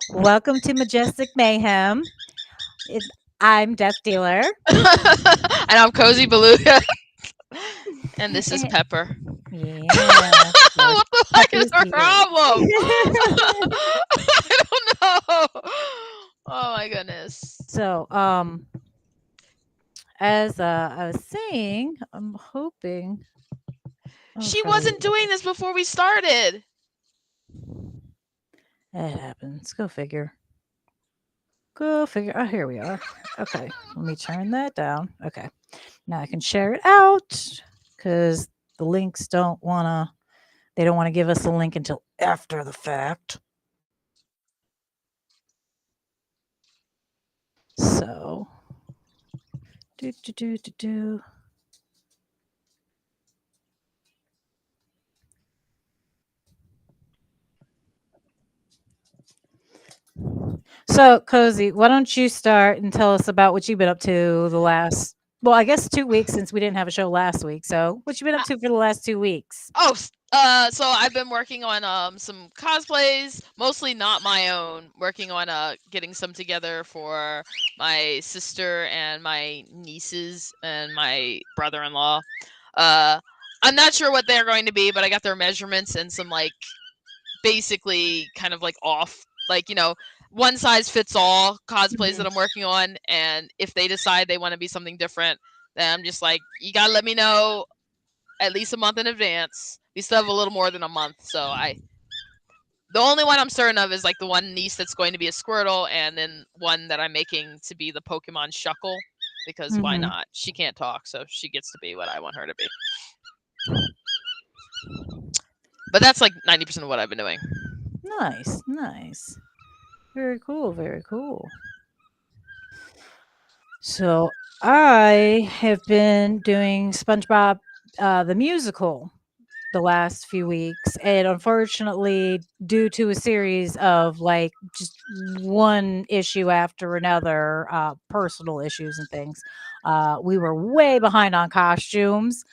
Welcome to Majestic Mayhem. It, I'm Death Dealer. And I'm Cozy Beluga. And this is Eh, Pepper. yeah, yes, What the heck is Pepper's the here. problem? I don't know. Oh my goodness. so, as I was saying, I'm hoping. She Okay, wasn't doing this before we started. it happens. Go figure. Go figure. Oh, here we are. Okay, let me turn that down. Okay, now I can share it out because the links don't wanna. They don't want to give us a link until after the fact. So, do. So, Cozy, why don't you start and tell us about what you've been up to the last, well, I guess 2 weeks since we didn't have a show last week. So, what you been up to for the last 2 weeks? So I've been working on some cosplays, mostly not my own. Working on getting some together for my sister and my nieces and my brother-in-law. Uh, I'm not sure what they're going to be, but I got their measurements and some like basically kind of like off, like one size fits all cosplays Mhm. that I'm working on. And if they decide they want to be something different, then I'm just like, you gotta let me know at least a month in advance. We still have a little more than a month, so the only one I'm certain of is like the one niece that's going to be a Squirtle, and then one that I'm making to be the Pokemon Shuckle, because why Mhm. not? She can't talk, so she gets to be what I want her to be. But that's like 90% of what I've been doing. Nice, nice. Very cool, very cool. So, I have been doing SpongeBob the musical the last few weeks, and unfortunately, due to a series of like just one issue after another, personal issues and things, we were way behind on costumes.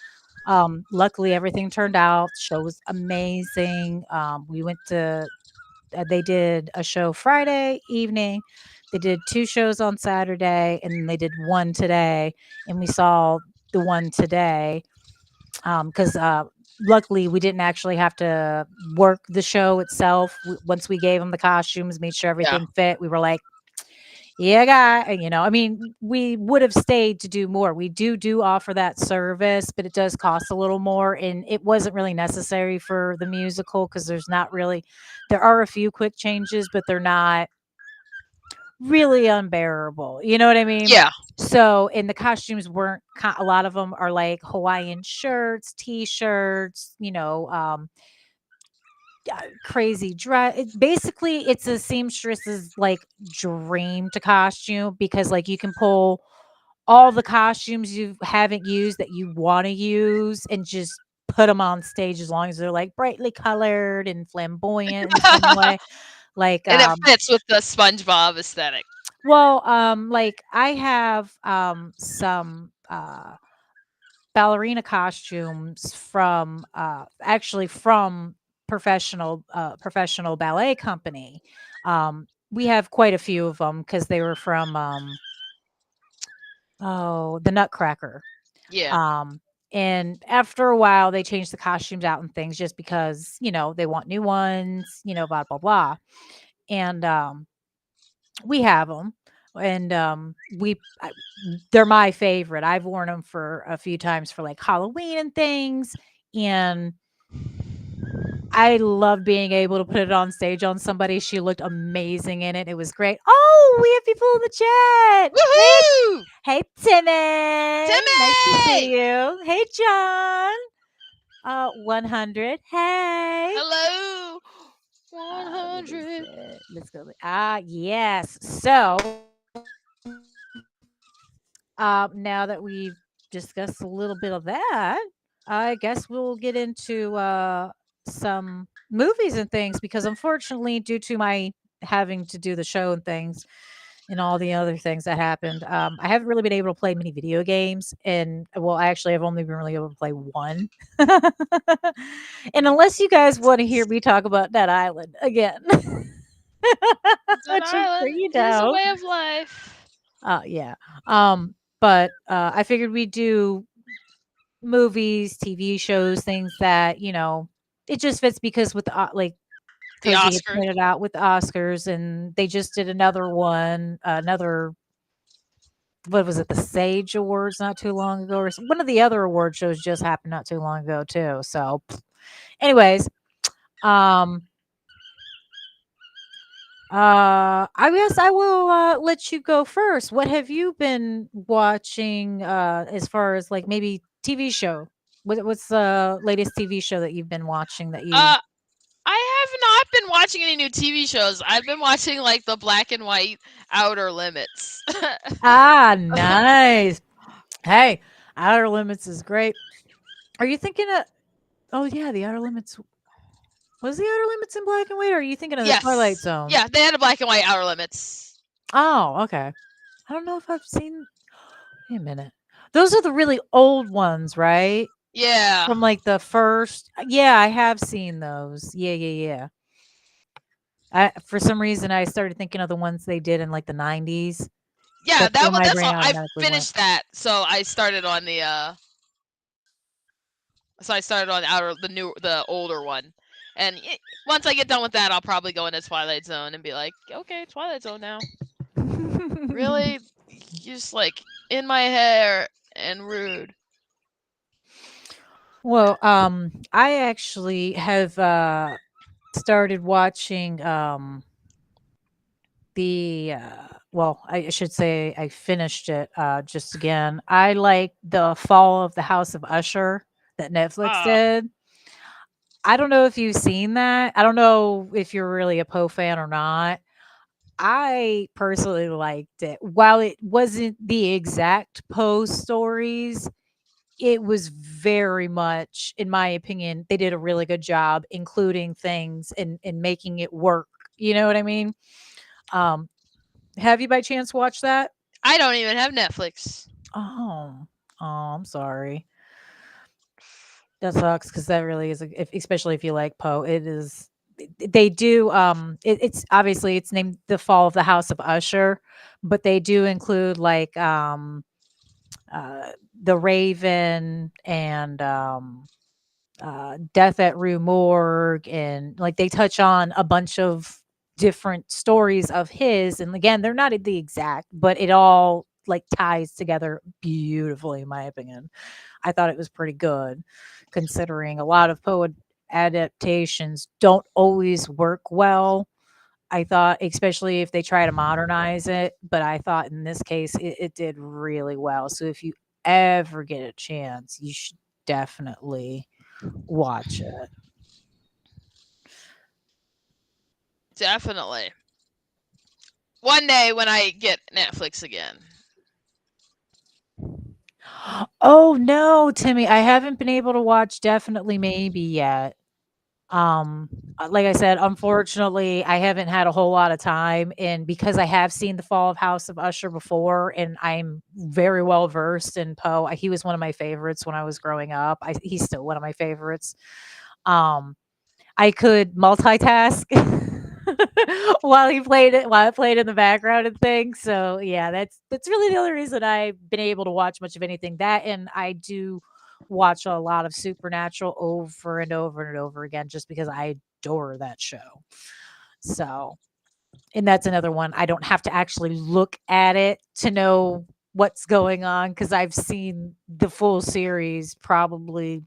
Luckily, everything turned out. The show was amazing. We went to they did a show Friday evening. They did two shows on Saturday, and then they did one today. And we saw the one today because luckily we didn't actually have to work the show itself. Once we gave them the costumes, made sure Yeah. everything fit, we were like, yeah, guy, I mean, we would have stayed to do more. We do offer that service, but it does cost a little more, and it wasn't really necessary for the musical because there are a few quick changes, but they're not really unbearable. You know what I mean? Yeah. So, and the costumes weren't. A lot of them are like Hawaiian shirts, t-shirts. Crazy dress. Basically, it's a seamstress's like dream to costume because like you can pull all the costumes you haven't used that you want to use and just put them on stage as long as they're like brightly colored and flamboyant in some way. Like And it fits with the SpongeBob aesthetic. like I have some ballerina costumes from actually from professional ballet company. We have quite a few of them because they were from the Nutcracker. Yeah. Um, and after a while, they changed the costumes out and things just because they want new ones, blah blah blah. And we have them, and they're my favorite. I've worn them for a few times for like Halloween and things, and I love being able to put it on stage on somebody. She looked amazing in it. It was great. Oh, we have people in the chat. Woohoo! Hey, Timon. Nice to Timmy! see you. Hey, John. 100. Hey. Hello! What is 100. it? Let's go. Yes. So, now that we've discussed a little bit of that, I guess we'll get into some movies and things because unfortunately, due to my having to do the show and things and all the other things that happened, I haven't really been able to play many video games. And well, actually, I've only been really able to play one. And unless you guys want to hear me talk about that island again. It's an which is island. pretty It is a dope. way of life. Yeah. But I figured we'd do movies, TV shows, things that it just fits because with the like The Cozy had Oscar. pointed out with the Oscars, and they just did another one, another what was it, the Sage Awards not too long ago, or one of the other award shows just happened not too long ago too. So, anyways, um, I guess I will let you go first. What have you been watching as far as like maybe TV show? What's the latest TV show that you've been watching that you Uh, I have not been watching any new TV shows. I've been watching like the black and white Outer Limits. nice. Hey, Outer Limits is great. Are you thinking of oh yeah, the Outer Limits was the Outer Limits in black and white, or are you thinking of the Twilight Yes. Zone? Yeah, they had a black and white Outer Limits. Oh, okay. I don't know if I've seen wait a minute. Those are the really old ones, right? Yeah. From like the first yeah, I have seen those. Yeah, yeah, yeah. For some reason I started thinking of the ones they did in like the 90s. Yeah, That's where my that's brain all. I automatically went. finished that, so I started on the the older one. And once I get done with that, I'll probably go into Twilight Zone and be like, okay, Twilight Zone now. Really? You're just like in my hair and rude. Well, I actually have started watching the well, I should say I finished it just again. I like the Fall of the House of Usher that Netflix Ah, did. I don't know if you've seen that. I don't know if you're really a Poe fan or not. I personally liked it. While it wasn't the exact Poe stories, it was very much, in my opinion, they did a really good job including things and making it work. You know what I mean? Um, have you by chance watched that? I don't even have Netflix. Oh, oh, I'm sorry. That sucks because that really is, especially if you like Poe. It is. They do. It's obviously it's named the Fall of the House of Usher, but they do include like uh, the Raven and Death at Rue Morgue, and like they touch on a bunch of different stories of his. And again, they're not the exact, but it all like ties together beautifully, in my opinion. I thought it was pretty good, considering a lot of Poe adaptations don't always work well. I thought, especially if they try to modernize it, but I thought in this case it did really well. So if you ever get a chance, you should definitely watch it. Definitely. One day when I get Netflix again. Oh no, Timmy, I haven't been able to watch Definitely Maybe yet. Like I said, unfortunately, I haven't had a whole lot of time, and because I have seen The Fall of House of Usher before, and I'm very well versed in Poe. He was one of my favorites when I was growing up. He's still one of my favorites. Um, I could multitask while I played in the background and things. So yeah, that's really the only reason I've been able to watch much of anything. That and I do watch a lot of Supernatural over and over and over again just because I adore that show. So, and that's another one I don't have to actually look at it to know what's going on because I've seen the full series probably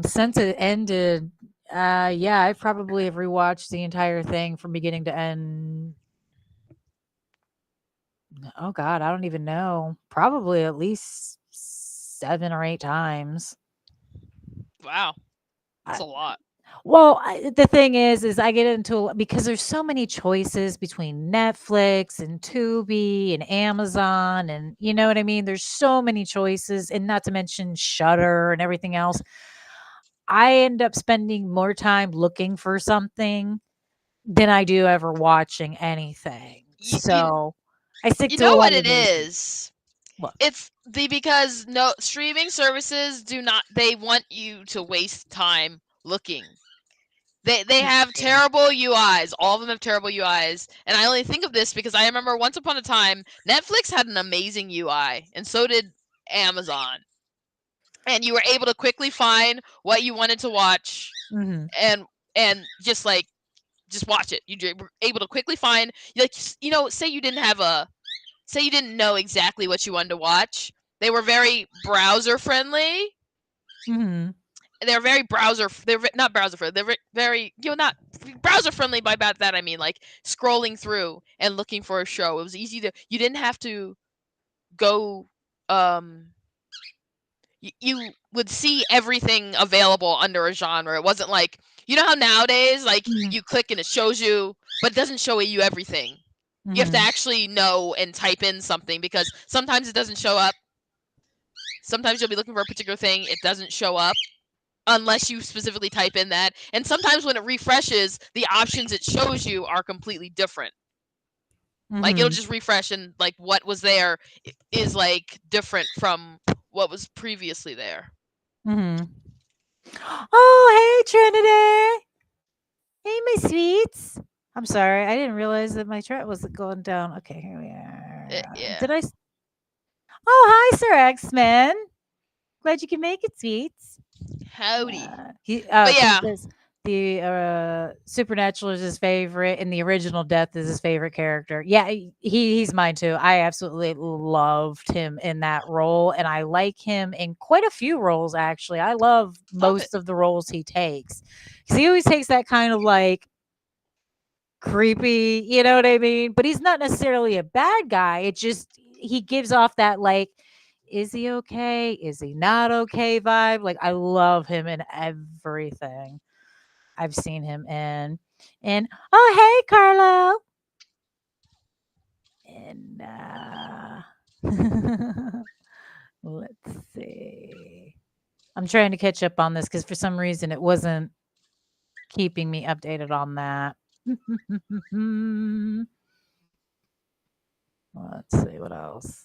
since it ended, yeah, I probably have rewatched the entire thing from beginning to end. Oh god, I don't even know. Probably at least 7 or 8 times. Wow, that's I a lot. well, the thing is I get into because there's so many choices between Netflix and Tubi and Amazon and you know what I mean? There's so many choices and not to mention Shudder and everything else. I end up spending more time looking for something than I do ever watching anything. You, you So, I stick you to a know lot what of it those. is? What? It's because no streaming services do not they want you to waste time looking. They have Yeah. terrible UIs. All of them have terrible UIs. And I only think of this because I remember once upon a time Netflix had an amazing UI, and so did Amazon. And you were able to quickly find what you wanted to watch, Mhm. and just watch it. Were able to quickly find, like, say you didn't have a say you didn't know exactly what you wanted to watch. They were very browser friendly. Mhm. They're very browser. They're not browser friendly. They're very, not browser friendly. By that I mean like scrolling through and looking for a show. It was easy to. You didn't have to go. Um, you would see everything available under a genre. It wasn't like, how nowadays, like, Mhm. you click and it shows you, but it doesn't show you everything. You have to Mhm. actually know and type in something, because sometimes it doesn't show up. Sometimes you'll be looking for a particular thing, it doesn't show up unless you specifically type in that. And sometimes when it refreshes, the options it shows you are completely different. Like, it'll Mhm. just refresh, and like what was there is like different from what was previously there. Mhm. Oh, hey, Trinity. Hey, my sweets. I'm sorry. I didn't realize that my chat was going down. Okay, here we are. Yeah. Did I? Oh, hi, Sir X-Men. Glad you can make it, sweets. Howdy. But He yeah. says the Supernatural is his favorite, and the original Death is his favorite character. Yeah, he's mine too. I absolutely loved him in that role, and I like him in quite a few roles. Actually, I love Love it. most of the roles he takes because he always takes that kind of like creepy, you know what I mean? But he's not necessarily a bad guy. It just he gives off that like, is he okay? Is he not okay vibe? Like I love him in everything I've seen him in. And oh hey Carlo. And let's see. I'm trying to catch up on this because for some reason it wasn't keeping me updated on that. Let's see what else.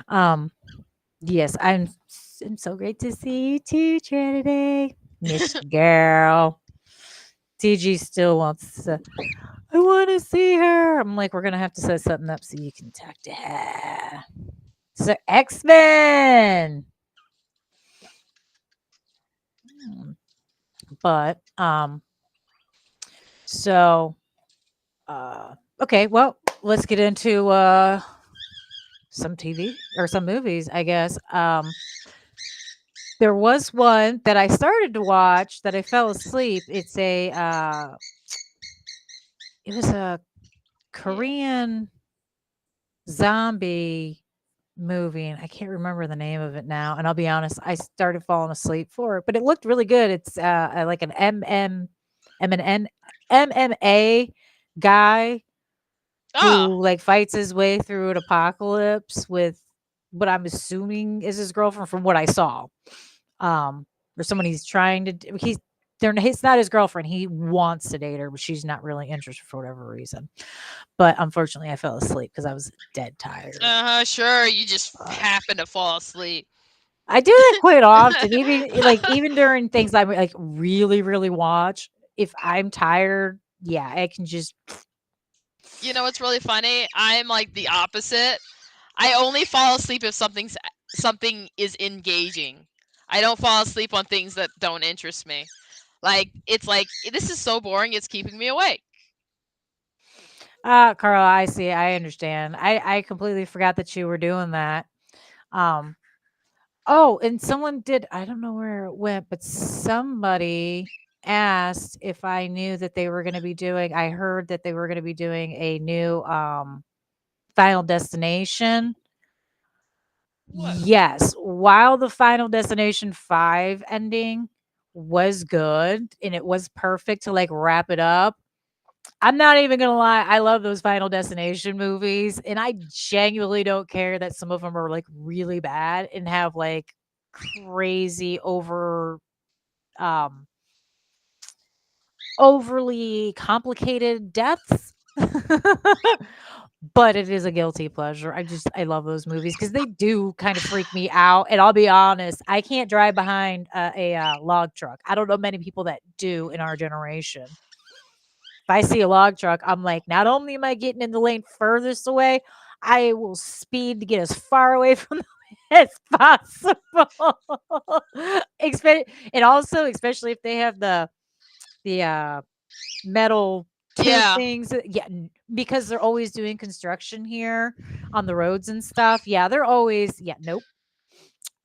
Um, yes, I'm so great to see you too, Trinity. Miss you, girl. TG still wants to. I want to see her. I'm like, we're gonna have to set something up so you can talk to her. So X Men. But so okay, well, let's get into some TV or some movies, I guess. There was one that I started to watch that I fell asleep. It was a Yeah. Korean zombie movie, and I can't remember the name of it now. And I'll be honest, I started falling asleep for it, but it looked really good. It's like an MMA guy Ah. who like fights his way through an apocalypse with what I'm assuming is his girlfriend from what I saw. Or someone he's trying to he's not his girlfriend. He wants to date her, but she's not really interested for whatever reason. But unfortunately, I fell asleep because I was dead tired. Sure. You just But happen to fall asleep. I do that quite often, even during things I like really, really watch. If I'm tired, yeah, I can just You know what's really funny? I'm like the opposite. I only fall asleep if something is engaging. I don't fall asleep on things that don't interest me. Like, it's like, this is so boring, it's keeping me awake. Carl, I see. I understand. I completely forgot that you were doing that. Um, oh, and someone did. I don't know where it went, but somebody asked if I knew that they were going to be doing. I heard that they were going to be doing a new Final Destination. What? Yes, while the Final Destination 5 ending was good and it was perfect to like wrap it up, I'm not even gonna lie, I love those Final Destination movies, and I genuinely don't care that some of them are, like, really bad and have, like, crazy um, overly complicated deaths. but it is a guilty pleasure. I love those movies because they do kind of freak me out, and I'll be honest, I can't drive behind a log truck. I don't know many people that do in our generation. If I see a log truck, I'm like, not only am I getting in the lane furthest away, I will speed to get as far away from them as possible. And also, especially if they have the metal tube Yeah. things. Yeah, because they're always doing construction here on the roads and stuff. Yeah, they're always nope.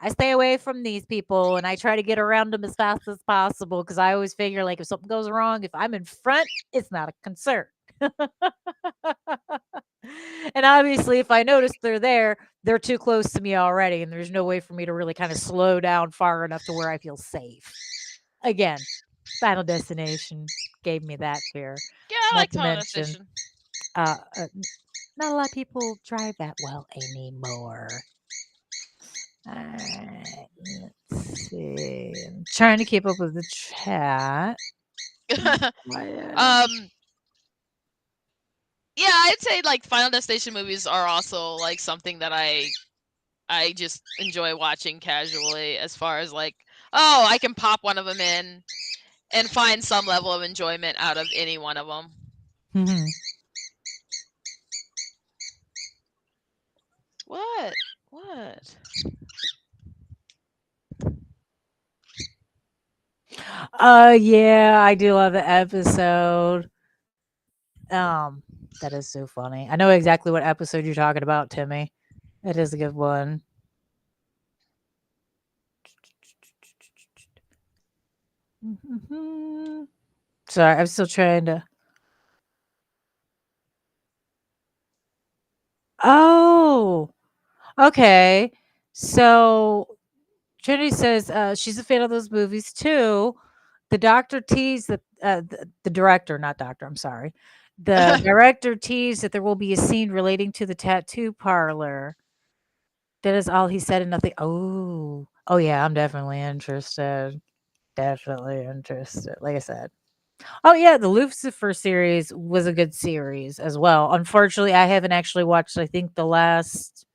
I stay away from these people and I try to get around them as fast as possible because I always figure like if something goes wrong, if I'm in front, it's not a concern. And obviously, if I notice they're there, they're too close to me already, and there's no way for me to really kind of slow down far enough to where I feel safe. Again, Final Destination gave me that fear. Yeah, I Not like to Final mention, Destination. uh, uh, not a lot of people drive that well anymore. Alright, let's see. I'm trying to keep up with the chat. Quiet. um, yeah, I'd say like Final Destination movies are also like something that I just enjoy watching casually. As far as like, oh, I can pop one of them in and find some level of enjoyment out of any one of them. Mhm. What? What? Yeah, I do love the episode. That is so funny. I know exactly what episode you're talking about, Timmy. It is a good one. Mhm. Sorry, I'm still trying to. Oh, okay. So Trinity says she's a fan of those movies too. The doctor teased that the director, not doctor, I'm sorry. The director teased that there will be a scene relating to the tattoo parlor. That is all he said and nothing. Oh, oh yeah, I'm definitely interested. Definitely interested. Like I said. Oh yeah, the Lucifer series was a good series as well. Unfortunately, I haven't actually watched. I think the last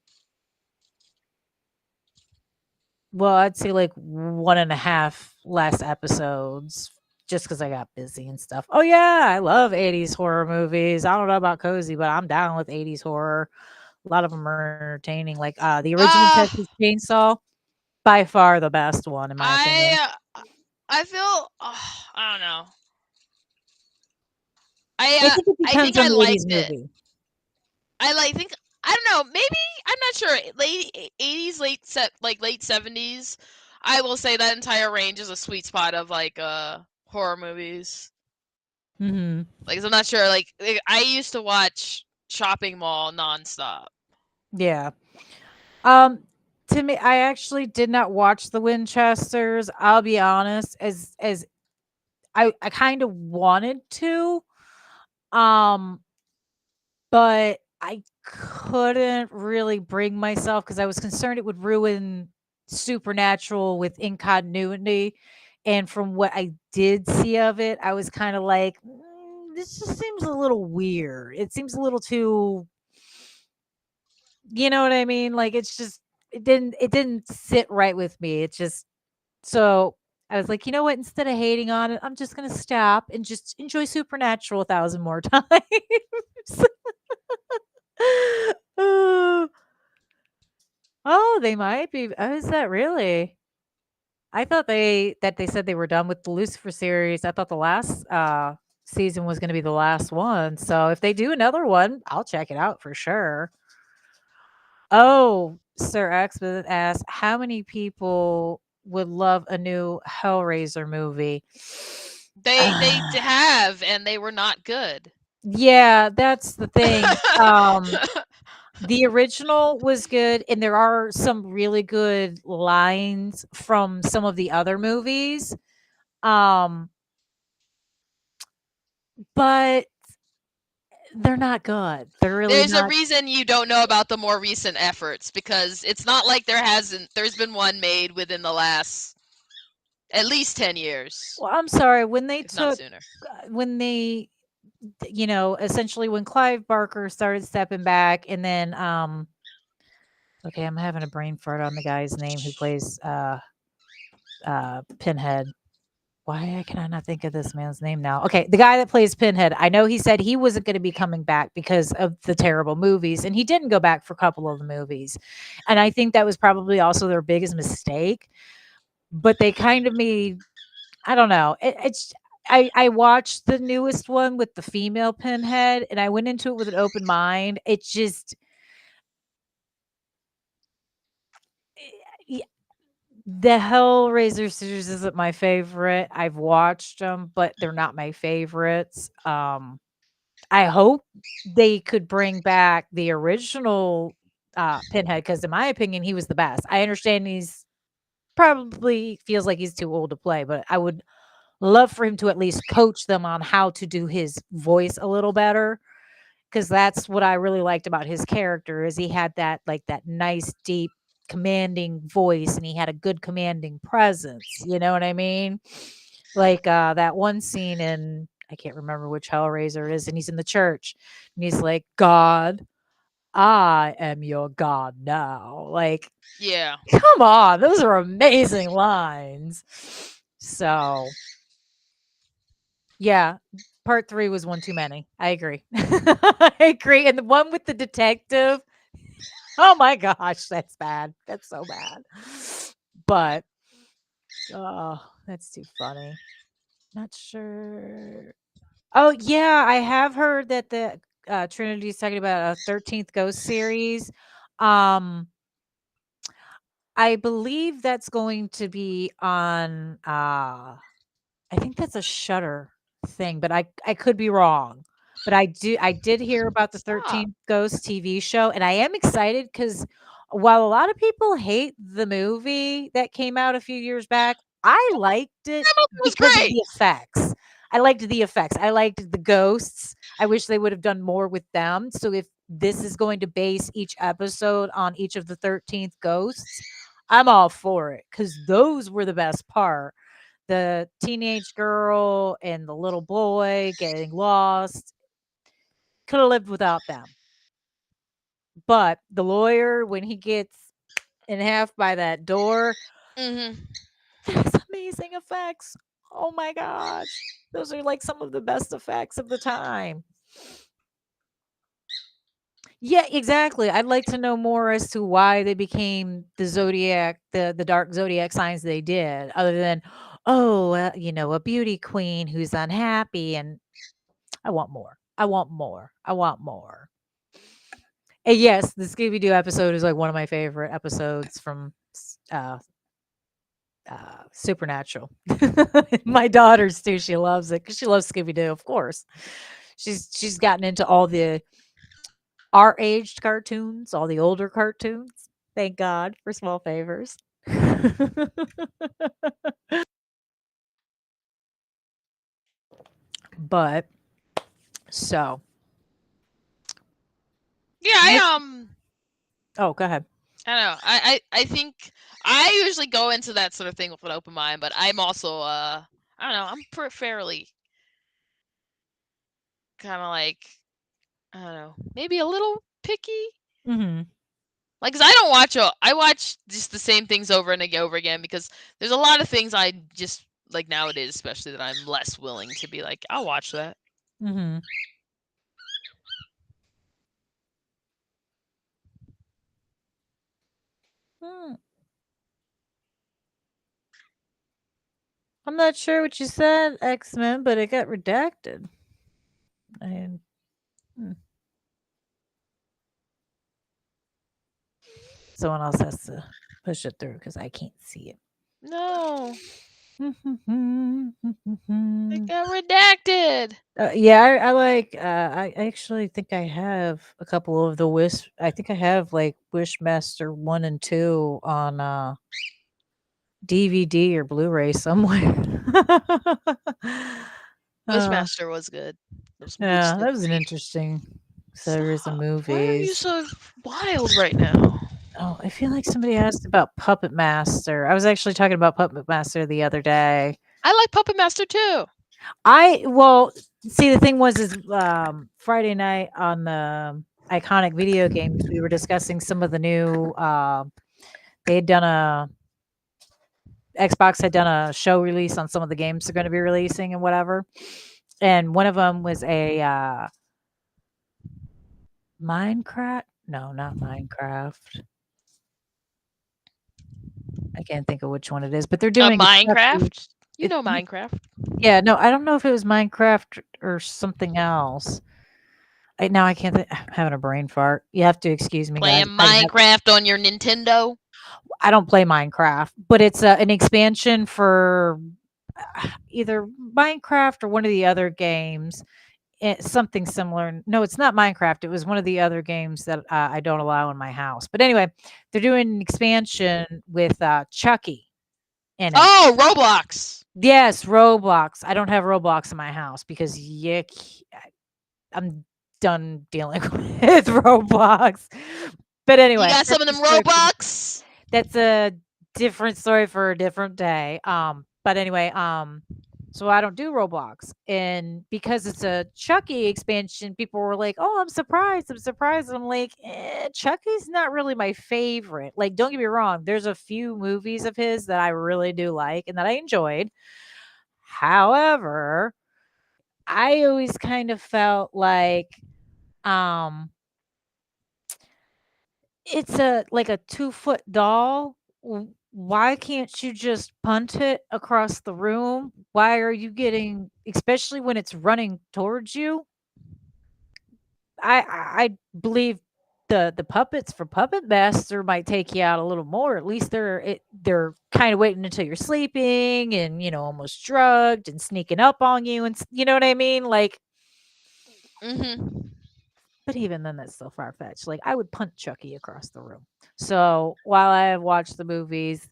well, I'd say like 1.5 last episodes just because I got busy and stuff. Oh, yeah, I love 80s horror movies. I don't know about cozy, but I'm down with 80s horror. A lot of them are entertaining. Like, the original uh, Texas Chainsaw, by far the best one, in my opinion. I feel I don't know. I think it I think depends on I the 80s liked it. movie. I like think I don't know. Maybe I'm not sure. Late 80s, late 70s. I will say that entire range is a sweet spot of like horror movies. Mhm. Like, 'cause I'm not sure. Like I used to watch Shopping Mall nonstop. Yeah. Um, to me, I actually did not watch the Winchesters. I'll be honest, as I kind of wanted to, um, but I couldn't really bring myself because I was concerned it would ruin Supernatural with incontinuity. And from what I did see of it, I was kind of like, this just seems a little weird. It seems a little too, you know what I mean? Like it's just it didn't sit right with me. It just so I was like, you know what? Instead of hating on it, I'm just gonna stop and just enjoy Supernatural 1,000 more times. Oh, oh, they might be. Oh, is that really? I thought they said they were done with the Lucifer series. I thought the last season was going to be the last one. So if they do another one, I'll check it out for sure. Oh, Sir Expo asked, how many people would love a new Hellraiser movie? They have, and they were not good. Yeah, that's the thing. The original was good, and there are some really good lines from some of the other movies. Um, but they're not good. They're really There's a not. reason you don't know about the more recent efforts because it's not like there's been one made within the last at least 10 years, Well, I'm sorry, when they if not took sooner. when they essentially when Clive Barker started stepping back, and then okay, I'm having a brain fart on the guy's name who plays Pinhead. Why can I not think of this man's name now? Okay, the guy that plays Pinhead, I know he said he wasn't going to be coming back because of the terrible movies, and he didn't go back for a couple of the movies. And I think that was probably also their biggest mistake. But they kind of made, I don't know. I watched the newest one with the female Pinhead, and I went into it with an open mind. It just y- the Hellraiser series isn't my favorite. I've watched them, but they're not my favorites. I hope they could bring back the original Pinhead because, in my opinion, he was the best. I understand he's probably feels like he's too old to play, but I would love for him to at least coach them on how to do his voice a little better, because that's what I really liked about his character is he had that like that nice deep commanding voice, and he had a good commanding presence, you know what I mean? Like that one scene in, I can't remember which Hellraiser it is, and he's in the church and he's like, God, I am your God now. Like, Yeah. come on, those are amazing lines. So yeah, part 3 was one too many. I agree. I agree, and the one with the detective, oh my gosh, that's bad. That's so bad. But, oh, that's too funny. Not sure. Oh, yeah, I have heard that the, Trinity is talking about a 13th Ghost series. Um, I believe that's going to be on, I think that's a Shutter thing, but I could be wrong. But I did hear about the Stop. 13th Ghost TV show, and I am excited because while a lot of people hate the movie that came out a few years back, I liked it That movie was because of great. the effects. I liked the effects. I liked the ghosts. I wish they would have done more with them. So if this is going to base each episode on each of the 13th ghosts, I'm all for it because those were the best part, the teenage girl and the little boy getting lost. Could have lived without them. But the lawyer, when he gets in half by that door, Mhm. that's amazing effects. Oh my gosh. Those are like some of the best effects of the time. Yeah, exactly. I'd like to know more as to why they became the zodiac, the dark zodiac signs they did, other than, oh, a beauty queen who's unhappy, and I want more. I want more. I want more. And yes, the Scooby Doo episode is like one of my favorite episodes from Supernatural. My daughters too. She loves it because she loves Scooby Doo. Of course, she's gotten into all the our aged cartoons, all the older cartoons. Thank God for small favors. But so Yeah, next. Oh, go ahead. I don't know. I think I usually go into that sort of thing with an open mind, but I'm also I don't know, I'm fairly kind of like, I don't know, maybe a little picky. Hmm. Like, 'cause I don't watch I watch just the same things over and over again because there's a lot of things I just like nowadays, especially that I'm less willing to be like, I'll watch that. Hmm. Hmm. I'm not sure what you said, X-Men, but it got redacted. And hmm. Someone else has to push it through because I can't see it. No, it got redacted. Yeah, I like. I actually think I have a couple of the Wish. I think I have like Wishmaster 1 and 2 on DVD or Blu-ray somewhere. uh, Wishmaster was good. Those movies yeah, were that was an great. interesting series of Stop. Why are you movies. so wild right now? Oh, I feel like somebody asked about Puppet Master. I was actually talking about Puppet Master the other day. I like Puppet Master too. Well, See, the thing was is, Friday night on the Iconic Video Games, we were discussing some of the new, they had done a Xbox had done a show release on some of the games they're gonna be releasing and whatever, and one of them was a, Minecraft? No, not Minecraft. I can't think of which one it is, but they're doing a Chucky. Minecraft. You It know y Minecraft. Yeah, no, I don't know if it was Minecraft or something else. Now I can't I'm having a brain fart. You have to excuse me, Playing guys. Minecraft on your Nintendo. I don't play Minecraft, but it's, an expansion for, either Minecraft or one of the other games. Something similar. No, it's not Minecraft. It was one of the other games that, I don't allow in my house. But anyway, they're doing an expansion with, Chucky in it. Oh, Roblox. Yes, Roblox. I don't have Roblox in my house because I'm done dealing with Roblox. But You anyway, got some of them Roblox? that's a different story for a different day. But anyway, so I don't do Roblox. And because it's a Chucky expansion, people were like, "Oh, I'm surprised. I'm surprised." I'm like, Chucky's not really my favorite. Like, don't get me wrong, there's a few movies of his that I really do like and that I enjoyed. However, I always kind of felt like, um it's like a 2-foot doll. Why can't you just punt it across the room? Why are you getting, especially when it's running towards you? I believe the puppets for Puppet Master might take you out a little more. At least they're kind of waiting until you're sleeping and, almost drugged and sneaking up on you and you know what I mean? Like, Mhm. but even then, that's still far fetched. Like, I would punt Chucky across the room. So while I have watched the movies,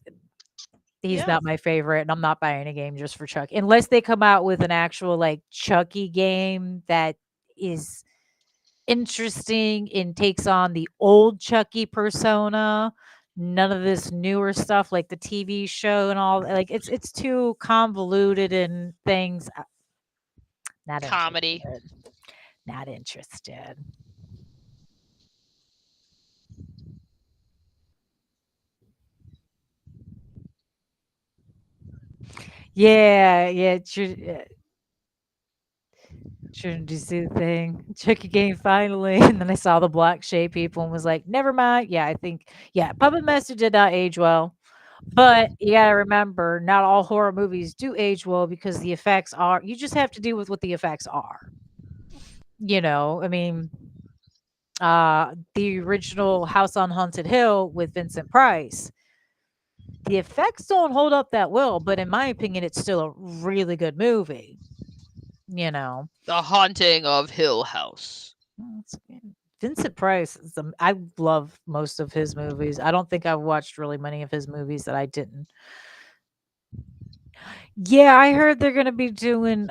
he's Yeah. not my favorite, and I'm not buying a game just for Chucky, unless they come out with an actual like Chucky game that is interesting and takes on the old Chucky persona. None of this newer stuff like the TV show and all. Like it's too convoluted and things. Not Comedy. interested. Not interested. Yeah, yeah, true. Shouldn't you see the thing? Check your game finally. And then I saw the black shape people and was like, never mind. Yeah, I think, yeah, Puppet Master did not age well. But you gotta remember, not all horror movies do age well because the effects are, you just have to deal with what the effects are. I mean, the original House on Haunted Hill with Vincent Price, the effects don't hold up that well, but in my opinion, it's still a really good movie, you know. The Haunting of Hill House. Well, Vincent Price I love most of his movies. I don't think I've watched really many of his movies that I didn't. Yeah, I heard they're gonna be doing,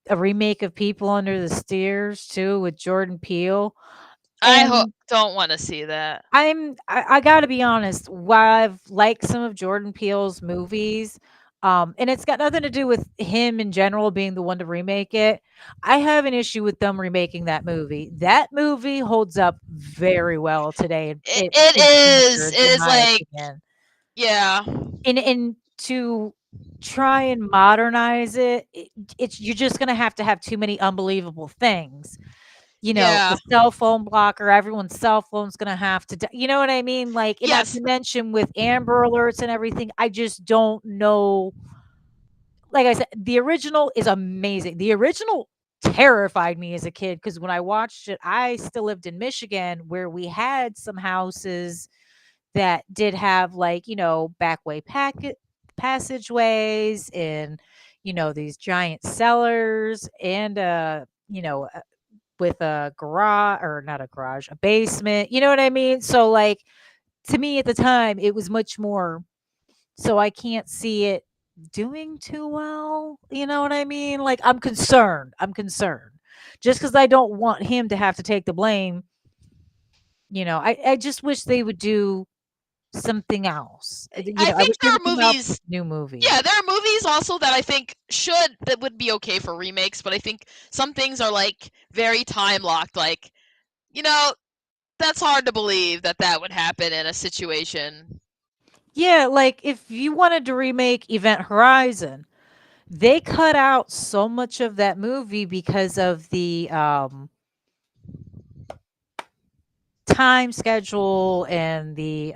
a remake of People Under the Stairs too with Jordan Peele, and don't want to see that. I gotta be honest, while I've liked some of Jordan Peele's movies, and it's got nothing to do with him in general being the one to remake it, I have an issue with them remaking that movie. That movie holds up very well today It in is. standards, It in is my like, opinion. yeah. And to try and modernize it's you're just gonna have to have too many unbelievable things. Yeah. The cell phone blocker, everyone's cell phone's gonna have to you know what I mean? Like, and not Yes. to mention with Amber Alerts and everything, I just don't know. Like I said, the original is amazing. The original terrified me as a kid because when I watched it, I still lived in Michigan where we had some houses that did have, like, backway packet passageways and, these giant cellars and, with a garage, or not a garage, a basement, you know what I mean? So, like, to me at the time, it was much more, so I can't see it doing too well, you know what I mean? Like, I'm concerned. I'm concerned. Just because I don't want him to have to take the blame, I just wish they would do something else. I I think wish they there would are come out movies. with new movies. Yeah, there are movies also that I think that would be okay for remakes, but I think some things are like very time locked. Like, you know, that's hard to believe that that would happen in a situation. Yeah, like if you wanted to remake Event Horizon, they cut out so much of that movie because of the time schedule and the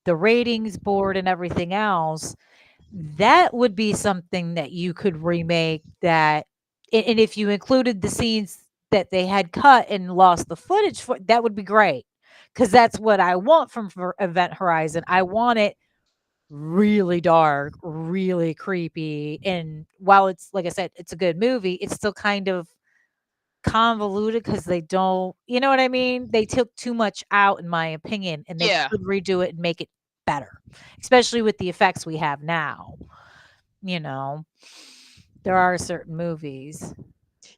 ratings board and everything else. That would be something that you could remake that, and if you included the scenes that they had cut and lost the footage for, that would be great. Because that's what I want from Event Horizon. I want it really dark, really creepy, and while it's like I said, it's a good movie, it's still kind of convoluted because they don't, you know what I mean? They took too much out, in my opinion, and they Yeah. could redo it and make it better, especially with the effects we have now. You know, there are certain movies.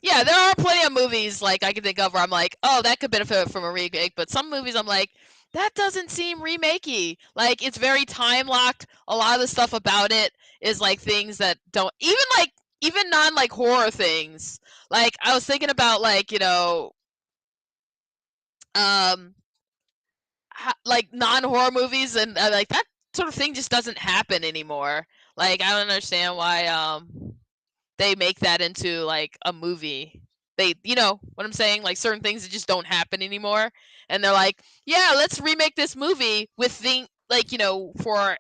Yeah, there are plenty of movies like I can think of where I'm like, oh, that could benefit from a remake, but some movies I'm like, that doesn't seem remakey. Like it's very time locked. A lot of the stuff about it is like things that don't even non like horror things. Like I was thinking about like, um like non-horror movies and like that sort of thing just doesn't happen anymore. Like I don't understand why they make that into like a movie. They, you know what I'm saying? Like certain things that just don't happen anymore, and they're like, yeah, let's remake this movie with like for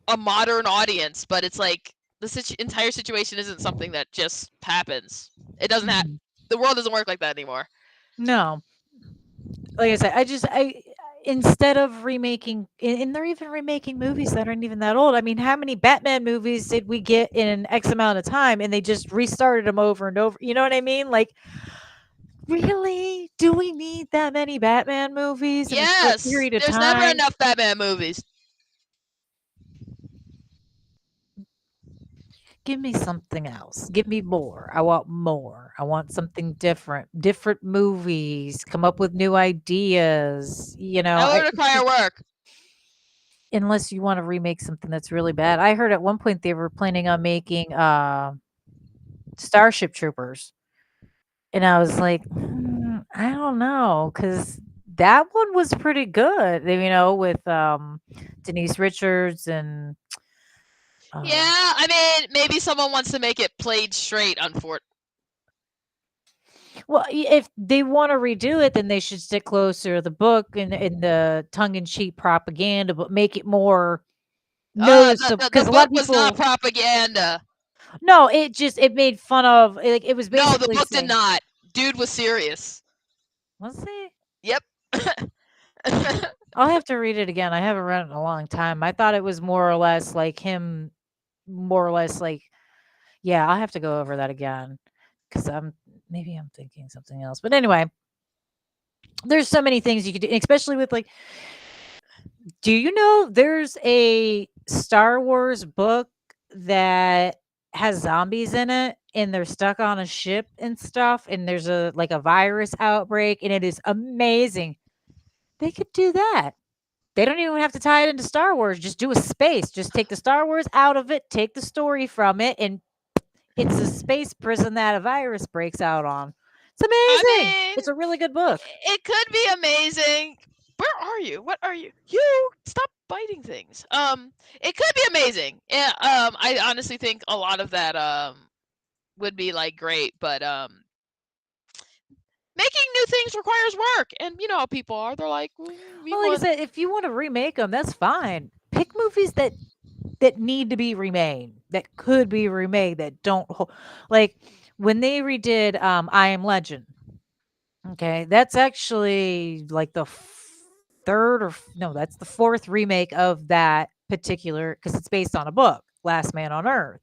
a modern audience. But it's like the entire situation isn't something that just happens. It doesn't have Mhm. the world doesn't work like that anymore. No, like I said, I instead of remaking, and they're even remaking movies that aren't even that old. I mean, how many Batman movies did we get in X amount of time, and they just restarted them over and over? You know what I mean? Like, really? Do we need that many Batman movies in a short Yes, period of there's never time? enough Batman movies. Give me something else. Give me more. I want more. I want something different. Different movies. Come up with new ideas. That would It's require just, work. unless you want to remake something that's really bad. I heard at one point they were planning on making Starship Troopers. And I was like, I don't know, because that one was pretty good. With Denise Richards and Yeah, uh, I mean, maybe someone wants to make it played straight. well, if they want to redo it, then they should stick closer to the book and in the tongue in cheek propaganda, but make it more noticeable. The Because a lot book of was not people, propaganda. no, it made fun of, like, it was No, the basically book did saying, not. Dude was serious. let's see. Yep. I'll have to read it again. I haven't read it in a long time. I thought it was more or less like him, more or less like, yeah, I'll have to go over that again because maybe I'm thinking something else. But anyway, there's so many things you could do, especially with like, do you know there's a Star Wars book that has zombies in it and they're stuck on a ship and stuff, and there's a virus outbreak, and it is amazing. They could do that. They don't even have to tie it into Star Wars. Just do a space. Just take the Star Wars out of it, take the story from it, and it's a space prison that a virus breaks out on. It's I amazing. mean, It's a really good book. it could be amazing. Where are you? What are you? You stop biting things. It could be amazing. Yeah. I honestly think a lot of that would be like great, but making new things requires work, and you know how people are. They're like, we Well, like I want. said, if you want to remake them, that's fine. Pick movies that need to be remade, that could be remade, that don't like when they redid I Am Legend. Okay, that's actually like the third or no, that's the fourth remake of that particular, because it's based on a book, Last Man on Earth.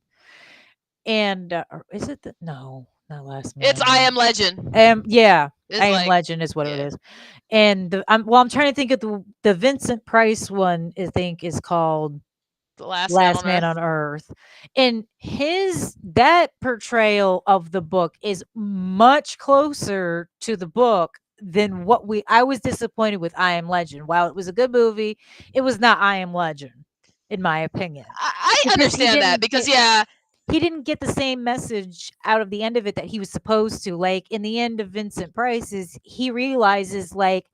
And or is it no, not Last Man It's on I Earth. Am Legend. Yeah, I It's Am like, Legend is what it yeah, is. And I'm trying to think of the Vincent Price one. I think is called the last man Last on Man earth. on Earth. And that portrayal of the book is much closer to the book than what we I was disappointed with I Am Legend. While it was a good movie, it was not I Am Legend, in my opinion, I because understand that because yeah, he didn't get the same message out of the end of it that he was supposed to. Like in the end of Vincent Price's, he realizes like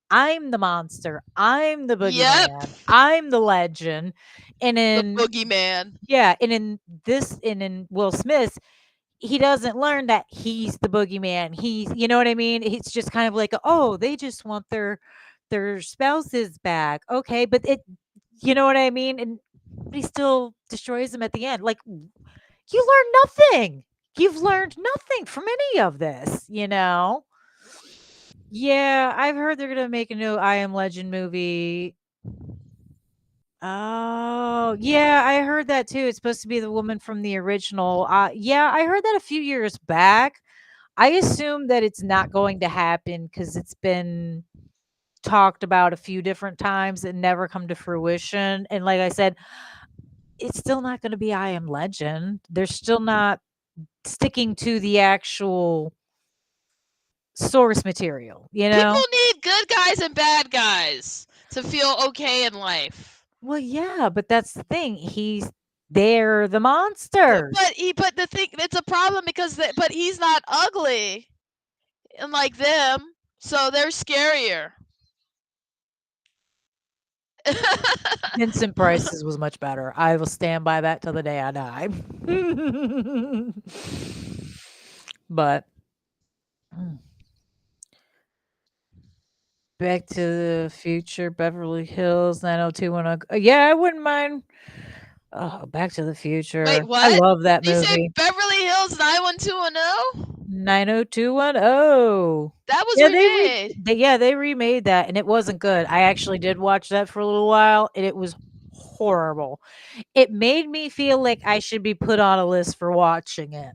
I'm the monster, I'm the yep, boogeyman, I'm the legend. And the in boogeyman. yeah, and in this and in Will Smith, he doesn't learn that he's the boogeyman. He's you know what I mean? It's just kind of like, oh, they just want their spouses back. Okay, but it you know what I mean? And but he still destroys them at the end. Like you learn nothing. You've learned nothing from any of this, you know? Yeah, I've heard they're gonna make a new I Am Legend movie. Oh, yeah, I heard that too. It's supposed to be the woman from the original. Yeah, I heard that a few years back. I assume that it's not going to happen because it's been talked about a few different times and never come to fruition. And like I said, it's still not going to be I Am Legend. They're still not sticking to the actual source material, you People know? need good guys and bad guys to feel okay in life. Well, yeah, but that's the thing. They're the But monsters. but he but the thing it's a problem because but he's not ugly and like them, so they're scarier. Vincent Price's was much better. I will stand by that till the day I die. But mm, Back to the Future, Beverly Hills, 90210. Yeah, I wouldn't mind. Oh, Back to the Wait, Future. I what? love that Did you say movie. Beverly Hills 91210? 90210. That was Yeah, remade. they remade that and it wasn't good. I actually did watch that for a little while and it was horrible. It made me feel like I should be put on a list for watching it.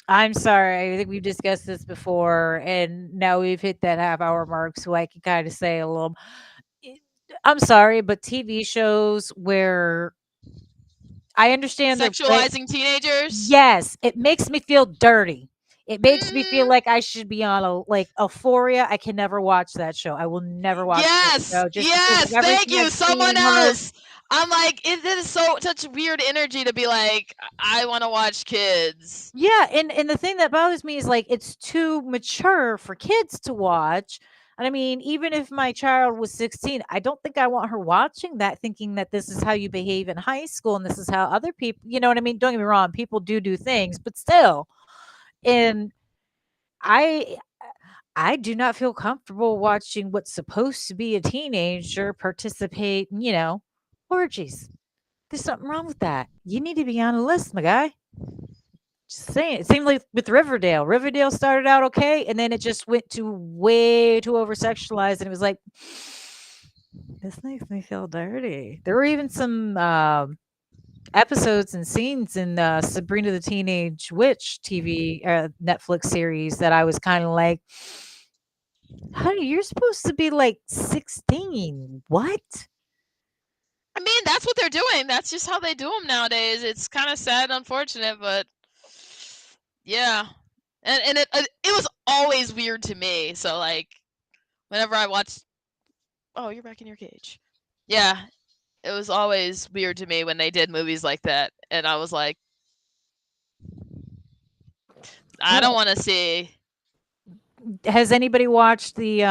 I'm sorry. I think we've discussed this before and now we've hit that half hour mark so I can kind of say a little eh, I'm sorry, but TV shows where I understand they're play Sexualizing teenagers? yes, it makes me feel dirty. It makes me feel Mhm. like I should be on a like, Euphoria, I can never watch that show. I will never watch that Yes, show just because of yes, thank everything you, I've seen someone and heard. else. I'm like, it is so such weird energy to be like, I want to watch kids. Yeah, and the thing that bothers me is, like, it's too mature for kids to watch, and I mean, even if my child was 16, I don't think I want her watching that thinking that this is how you behave in high school and this is how other people you know what I mean? Don't get me wrong, people do things, but still. And I I do not feel comfortable watching what's supposed to be a teenager participate in, orgies. There's something wrong with that. You need to be on a list, my guy. Just saying. It seemed like with Riverdale. Riverdale started out okay, and then it just went to way too over sexualized, and it was like, this makes me feel dirty. There were even some episodes and scenes in Sabrina the Teenage Witch TV Netflix series that I was kind of like, honey, you're supposed to be like 16. What? I mean, that's what they're doing. That's just how they do them nowadays. It's kind of sad, unfortunate, but yeah. And it was always weird to me. So like, whenever I watched, oh, you're back in your cage. Yeah, it was always weird to me when they did movies like that, and I was like, I don't Well, want to see. has anybody watched the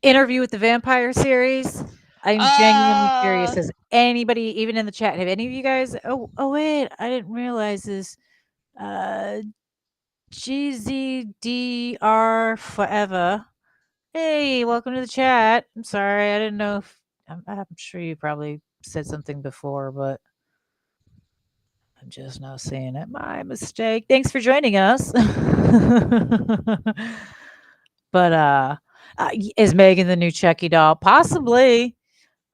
Interview with the Vampire series? I'm genuinely curious. Uh, Has anybody, even in the chat, have any of you guys? Oh wait, I didn't realize this. Uh, GZDR Forever. Hey, welcome to the chat. I'm sorry, I didn't know if I'm sure you probably said something before, but I'm just now seeing it. My mistake. Thanks for joining us. But is Megan the new Chucky doll? Possibly.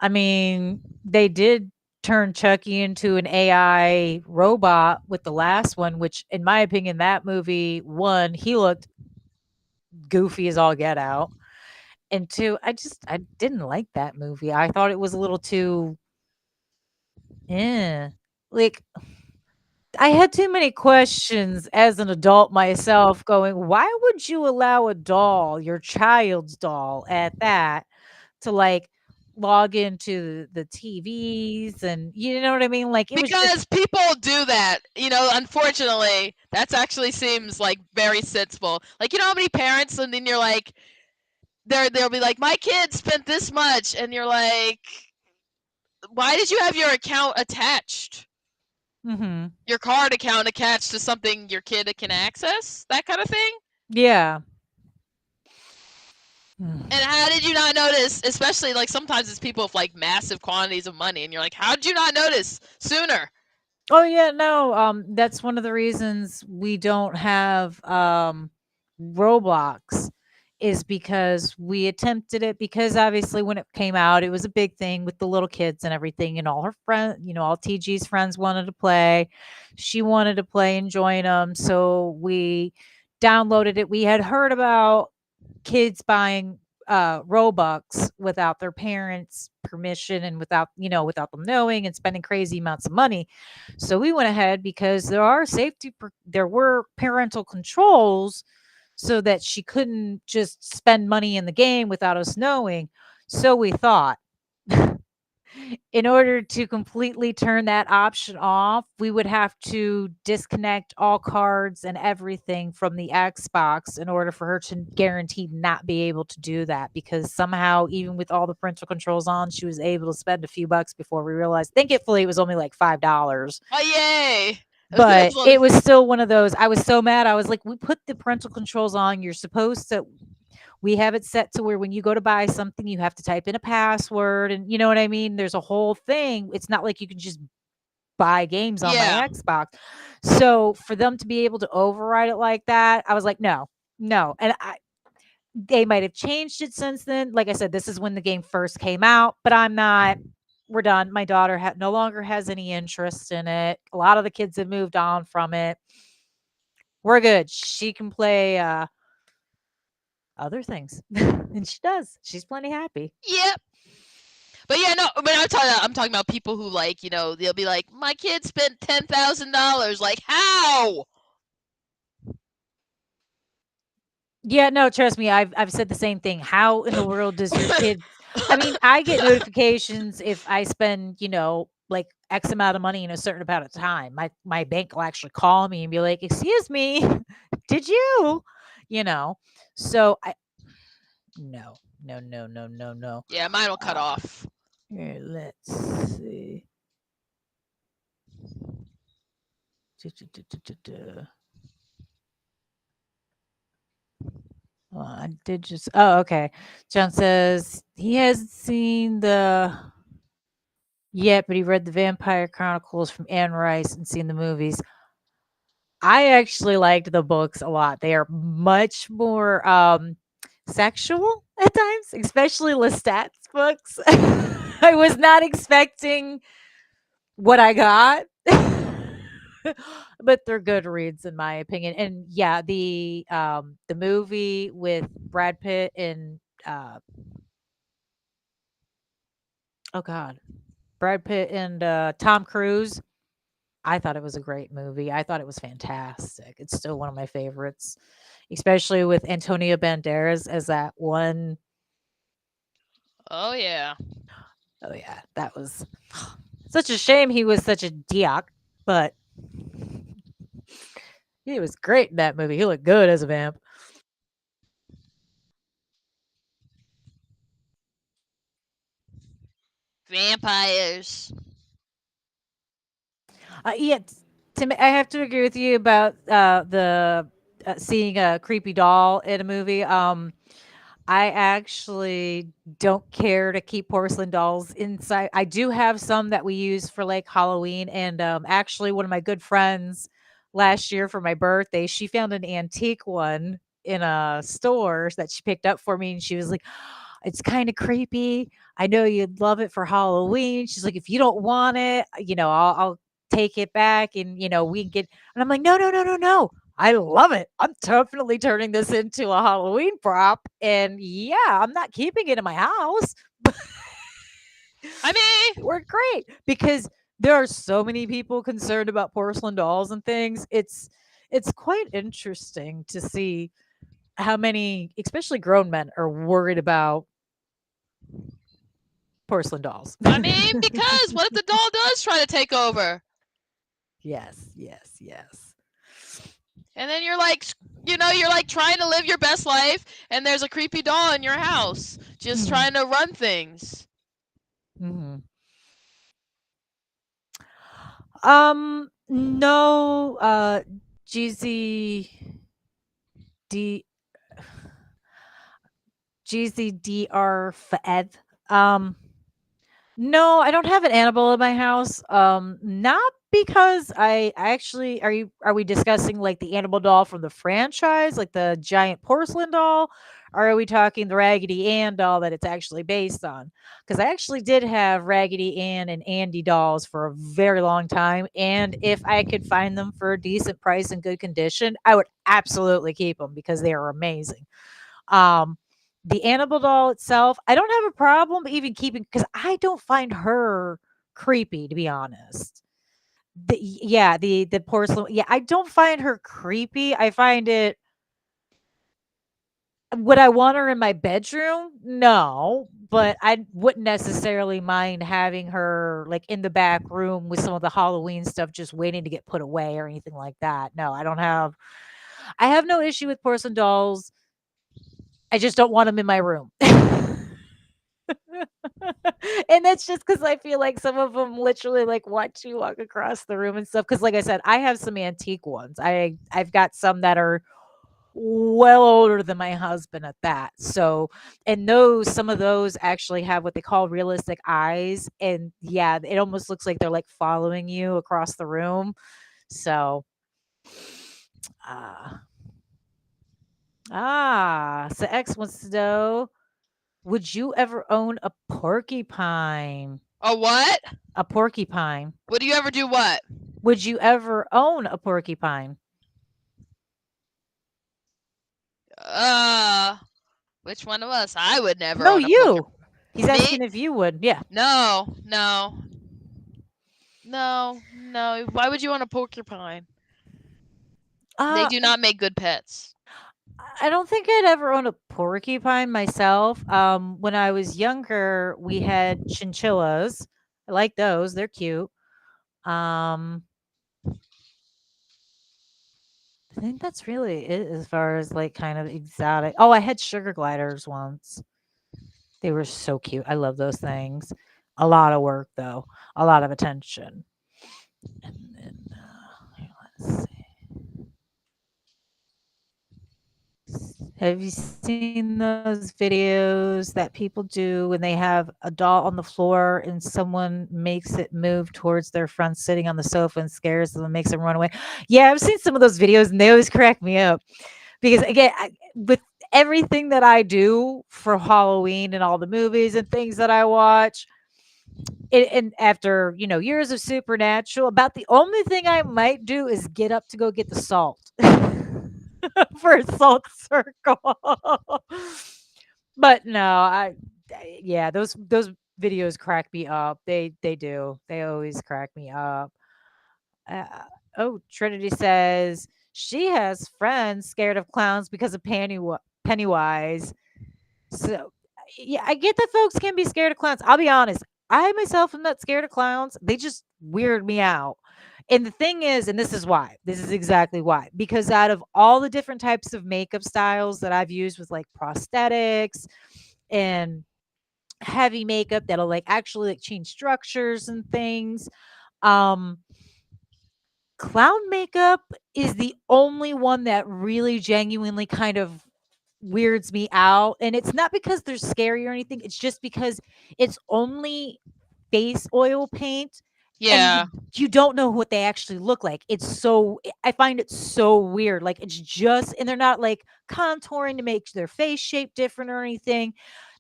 I mean, they did turn Chucky into an AI robot with the last one, which, in my opinion, that movie, one, he looked goofy as all get out. And two, I didn't like that movie. I thought it was a little too, eh. Like, I had too many questions as an adult myself going, "Why would you allow a doll, your child's doll at that, to, like, log into the TVs?" And you know what I mean? Like, it was just Because people do that. Unfortunately, that's actually seems like very sensible. Like, how many parents, and then you're like, they'll be like, my kid spent this much, and you're like, why did you have your account attached? Mhm. Your card account attached to something your kid can access? That kind of thing? Yeah. And how did you not notice? Especially like sometimes it's people with like massive quantities of money, and you're like, how did you not notice sooner? Oh, yeah, no, that's one of the reasons we don't have, Roblox is because we attempted it because obviously when it came out, it was a big thing with the little kids and everything, and all her friends, all TG's friends wanted to play. She wanted to play and join them, so we downloaded it. We had heard about kids buying Robux without their parents' permission and without them knowing and spending crazy amounts of money. So we went ahead because there were parental controls so that she couldn't just spend money in the game without us knowing. So we thought in order to completely turn that option off, we would have to disconnect all cards and everything from the Xbox in order for her to guarantee not be able to do that because somehow, even with all the parental controls on, she was able to spend a few bucks before we realized. Thankfully, it was only like $5. Oh, yay! But That's it was still one of those. I was so mad. I was like, we put the parental controls on. You're supposed to we have it set to where when you go to buy something, you have to type in a password and you know what I mean? There's a whole thing. It's not like you can just buy games on my yeah. Xbox. So for them to be able to override it like that, I was like, no, no. And they might have changed it since then. Like I said, this is when the game first came out, but I'm not. We're done. My daughter no longer has any interest in it. A lot of the kids have moved on from it. We're good. She can play other things, and she does. She's plenty happy. Yep. But yeah, no. But I'm talking about people who like, they'll be like, my kid spent $10,000. Like, how? Yeah, no, trust me, I've said the same thing. How in the world does your kid I mean, I get notifications if I spend, like X amount of money in a certain amount of time. My bank will actually call me and be like, "Excuse me, did you?" You know. So I no, no, no, no, no, no. Yeah, mine will cut Uh, off. Here, let's see. Well, I did just oh, okay. John says he hasn't seen the yet, but he read the Vampire Chronicles from Anne Rice and seen the movies. I actually liked the books a lot. They are much more sexual at times, especially Lestat's books. I was not expecting what I got. But they're good reads in my opinion. And yeah, the movie with Brad Pitt and oh god, Brad Pitt and Tom Cruise. I thought it was a great movie. I thought it was fantastic. It's still one of my favorites, especially with Antonio Banderas as that one. Oh yeah. Oh yeah, that was such a shame he was such a diak, but he was great in that movie. He looked good as a vamp. Vampires. Yeah, Tim, I have to agree with you about the seeing a creepy doll in a movie. I actually don't care to keep porcelain dolls inside. I do have some that we use for like Halloween, and actually, one of my good friends last year for my birthday, she found an antique one in a store that she picked up for me, and she was like, "It's kind of creepy. I know you'd love it for Halloween." She's like, "If you don't want it, I'll take it back, and we can get." And I'm like, "No, no, no, no, no. I love it. I'm definitely turning this into a Halloween prop. And yeah, I'm not keeping it in my house. I It mean, worked great because there are so many people concerned about porcelain dolls and things. It's quite interesting to see how many, especially grown men, are worried about porcelain dolls. I mean, because what if the doll does try to take over? Yes, yes, yes. And then you're like, you're like trying to live your best life, and there's a creepy doll in your house just Mhm, trying to run things. mhm. No, GZD GZDR Fed. Um, No, I don't have an animal in my house. Not because I actually are we discussing like the animal doll from the franchise, like the giant porcelain doll, or are we talking the Raggedy Ann doll that it's actually based on? Because I actually did have Raggedy Ann and Andy dolls for a very long time, and if I could find them for a decent price and good condition, I would absolutely keep them because they are amazing. Um, the Annabelle doll itself, I don't have a problem even keeping because I don't find her creepy, to be honest. Yeah, the porcelain. Yeah, I don't find her creepy. I find it. Would I want her in my bedroom? No, but I wouldn't necessarily mind having her like in the back room with some of the Halloween stuff just waiting to get put away or anything like that. No, I don't have. I have no issue with porcelain dolls. I just don't want them in my room. And that's just because I feel like some of them literally, like, watch you walk across the room and stuff. Because, like I said, I have some antique ones. I've got some that are well older than my husband at that. So, and those some of those actually have what they call realistic eyes, and, yeah, it almost looks like they're, like, following you across the room. So, ah. So X wants to know, would you ever own a porcupine? A what? A porcupine. Would you ever do what? Would you ever own a porcupine? Uh, which one of us? I would never No, own a poker. you. He's Me? asking if you would. Yeah. No, no, no, no. Why would you own a porcupine? They Uh, do not make good pets. I don't think I'd ever own a porcupine myself. When I was younger, we had chinchillas. I like those. They're cute. Um, I think that's really it as far as like kind of exotic. Oh, I had sugar gliders once. They were so cute. I love those things. A lot of work though. A lot of attention. And then here, let's see. Have you seen those videos that people do when they have a doll on the floor and someone makes it move towards their friend sitting on the sofa and scares them and makes them run away? Yeah, I've seen some of those videos and they always crack me up because again, with everything that I do for Halloween and all the movies and things that I watch, and after years of supernatural, about the only thing I might do is get up to go get the salt for a salt circle. But no, yeah, those videos crack me up. They do. They always crack me up. Uh, oh, Trinity says she has friends scared of clowns because of Pennywise. So, yeah, I get that folks can be scared of clowns. I'll be honest. I myself am not scared of clowns. They just weird me out. And the thing is, and this is why, this is exactly why, because out of all the different types of makeup styles that I've used with like prosthetics and heavy makeup that'll like actually like change structures and things, um, clown makeup is the only one that really genuinely kind of weirds me out, and it's not because they're scary or anything, it's just because it's only face oil paint, and you Yeah. you don't know what they actually look like. I find it so weird, like, it's just and they're not, like, contouring to make their face shape different or anything,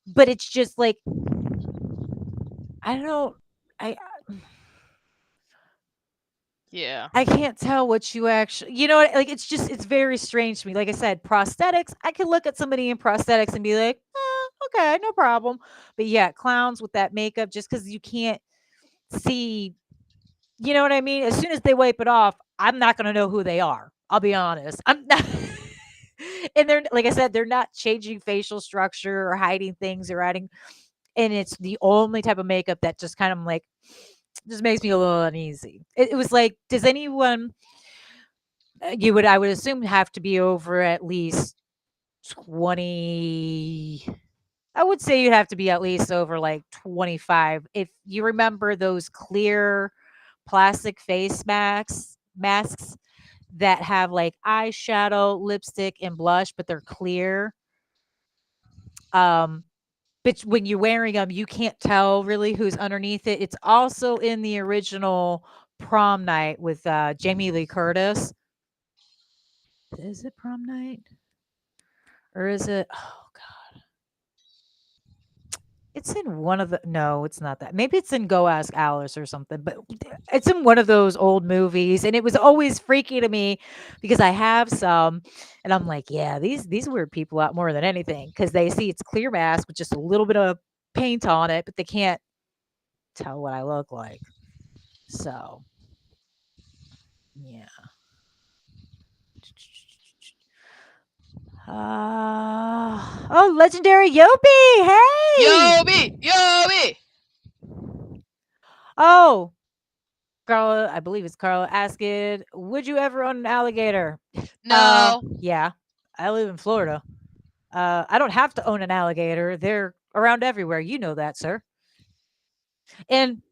but it's just, like, I don't I Yeah. I can't tell what you actually like, it's just it's very strange to me. Like I said, prosthetics, I can look at somebody in prosthetics and be like, okay, no problem." But yeah, clowns with that makeup just because you can't see You know what I mean? As soon as they wipe it off, I'm not gonna know who they are. I'll be honest. I'm not and they're like I said, they're not changing facial structure or hiding things or adding and it's the only type of makeup that just kind of like just makes me a little uneasy. It was like, does anyone you would I would assume have to be over at least 20 I would say you'd have to be at least over like 25. If you remember those clear plastic face masks that have like eyeshadow, lipstick, and blush, but they're clear. Um, but when you're wearing them, you can't tell really who's underneath it. It's also in the original Prom Night with Jamie Lee Curtis. Is it Prom Night? Or is it oh god. It's in one of the no, it's not that. Maybe it's in Go Ask Alice or something, but it's in one of those old movies, and it was always freaky to me because I have some, and I'm like, yeah, these weird people out more than anything because they see it's clear mask with just a little bit of paint on it, but they can't tell what I look like. So yeah. Oh, legendary Yobi! Hey! Yobi, Yobi. Oh, Carla, I believe it's Carla asking, "Would you ever own an alligator?" No, Yeah. I live in Florida. I don't have to own an alligator. They're around everywhere. You know that, sir. And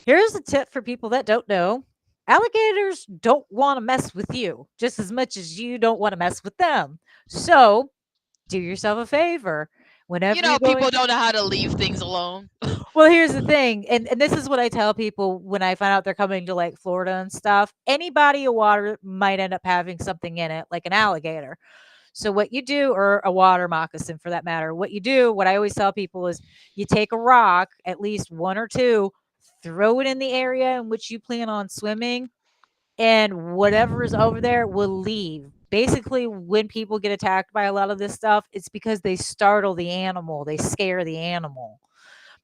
here's a tip for people that don't know. Alligators don't want to mess with you just as much as you don't want to mess with them. So, do yourself a favor. you Whenever know you're people going don't know how to leave things alone. Well, here's the thing, and this is what I tell people when I find out they're coming to, like, Florida and stuff. Any body of water might end up having something in it, like an alligator. So what you do or a water moccasin for that matter, what I always tell people is you take a rock, at least 1 or 2, throw it in the area in which you plan on swimming, and whatever is over there will leave. Basically, when people get attacked by a lot of this stuff, it's because they startle the animal, they scare the animal.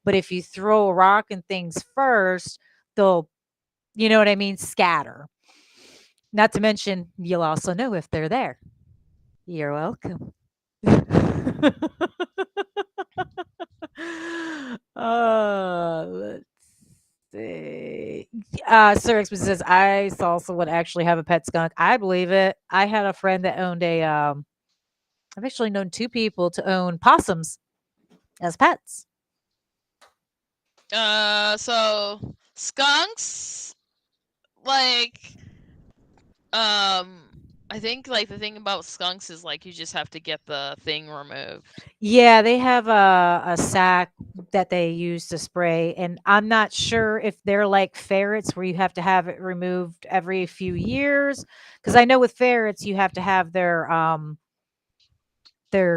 But if you throw a rock and things first, they'll, you know what I mean, scatter. Not to mention, you'll also know if they're there. You're welcome. Let's see. Sir X says, I saw someone actually have a pet skunk. I believe it. I had a friend that owned I've actually known 2 people to own possums as pets. So skunks, like, um, I think like the thing about skunks is like you just have to get the thing removed. Yeah, they have a sack that they use to spray, and I'm not sure if they're like ferrets where you have to have it removed every few years. Because I know with ferrets, you have to have their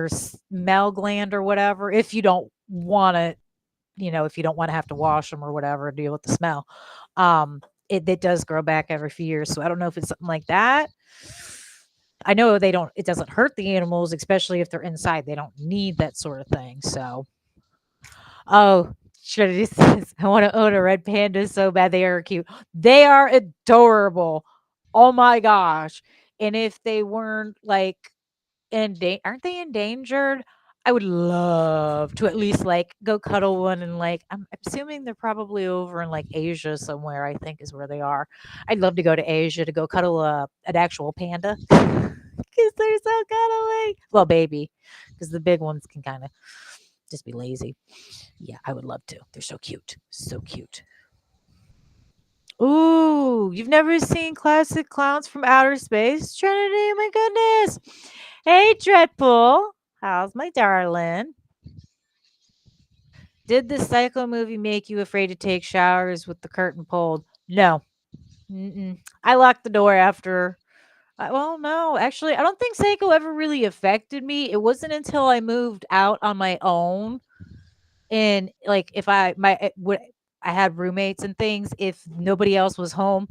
smell gland or whatever if you don't wanna if you don't wanna have to wash them or whatever, deal with the smell. It does grow back every few years, so I don't know if it's something like that. I know it doesn't hurt the animals, especially if they're inside. They don't need that sort of thing. So, oh, Trinity says, I want to own a red panda so bad. They are cute. They are adorable. Oh my gosh. And if they weren't like aren't they endangered? I would love to at least like go cuddle one and like I'm assuming they're probably over in like Asia somewhere, I think is where they are. I'd love to go to Asia to go cuddle an actual panda because they're so cuddly. Well, baby, because the big ones can kind of just be lazy. Yeah, I would love to. They're so cute. So cute. Ooh, you've never seen classic clowns from outer space? Trinity, my goodness. Hey, Dreadpool. How's my darling? Did the Psycho movie make you afraid to take showers with the curtain pulled? No. Mm-mm. I locked the door after. Well, no, actually, I don't think Psycho ever really affected me. It wasn't until I moved out on my own and like if I had roommates and things, if nobody else was home,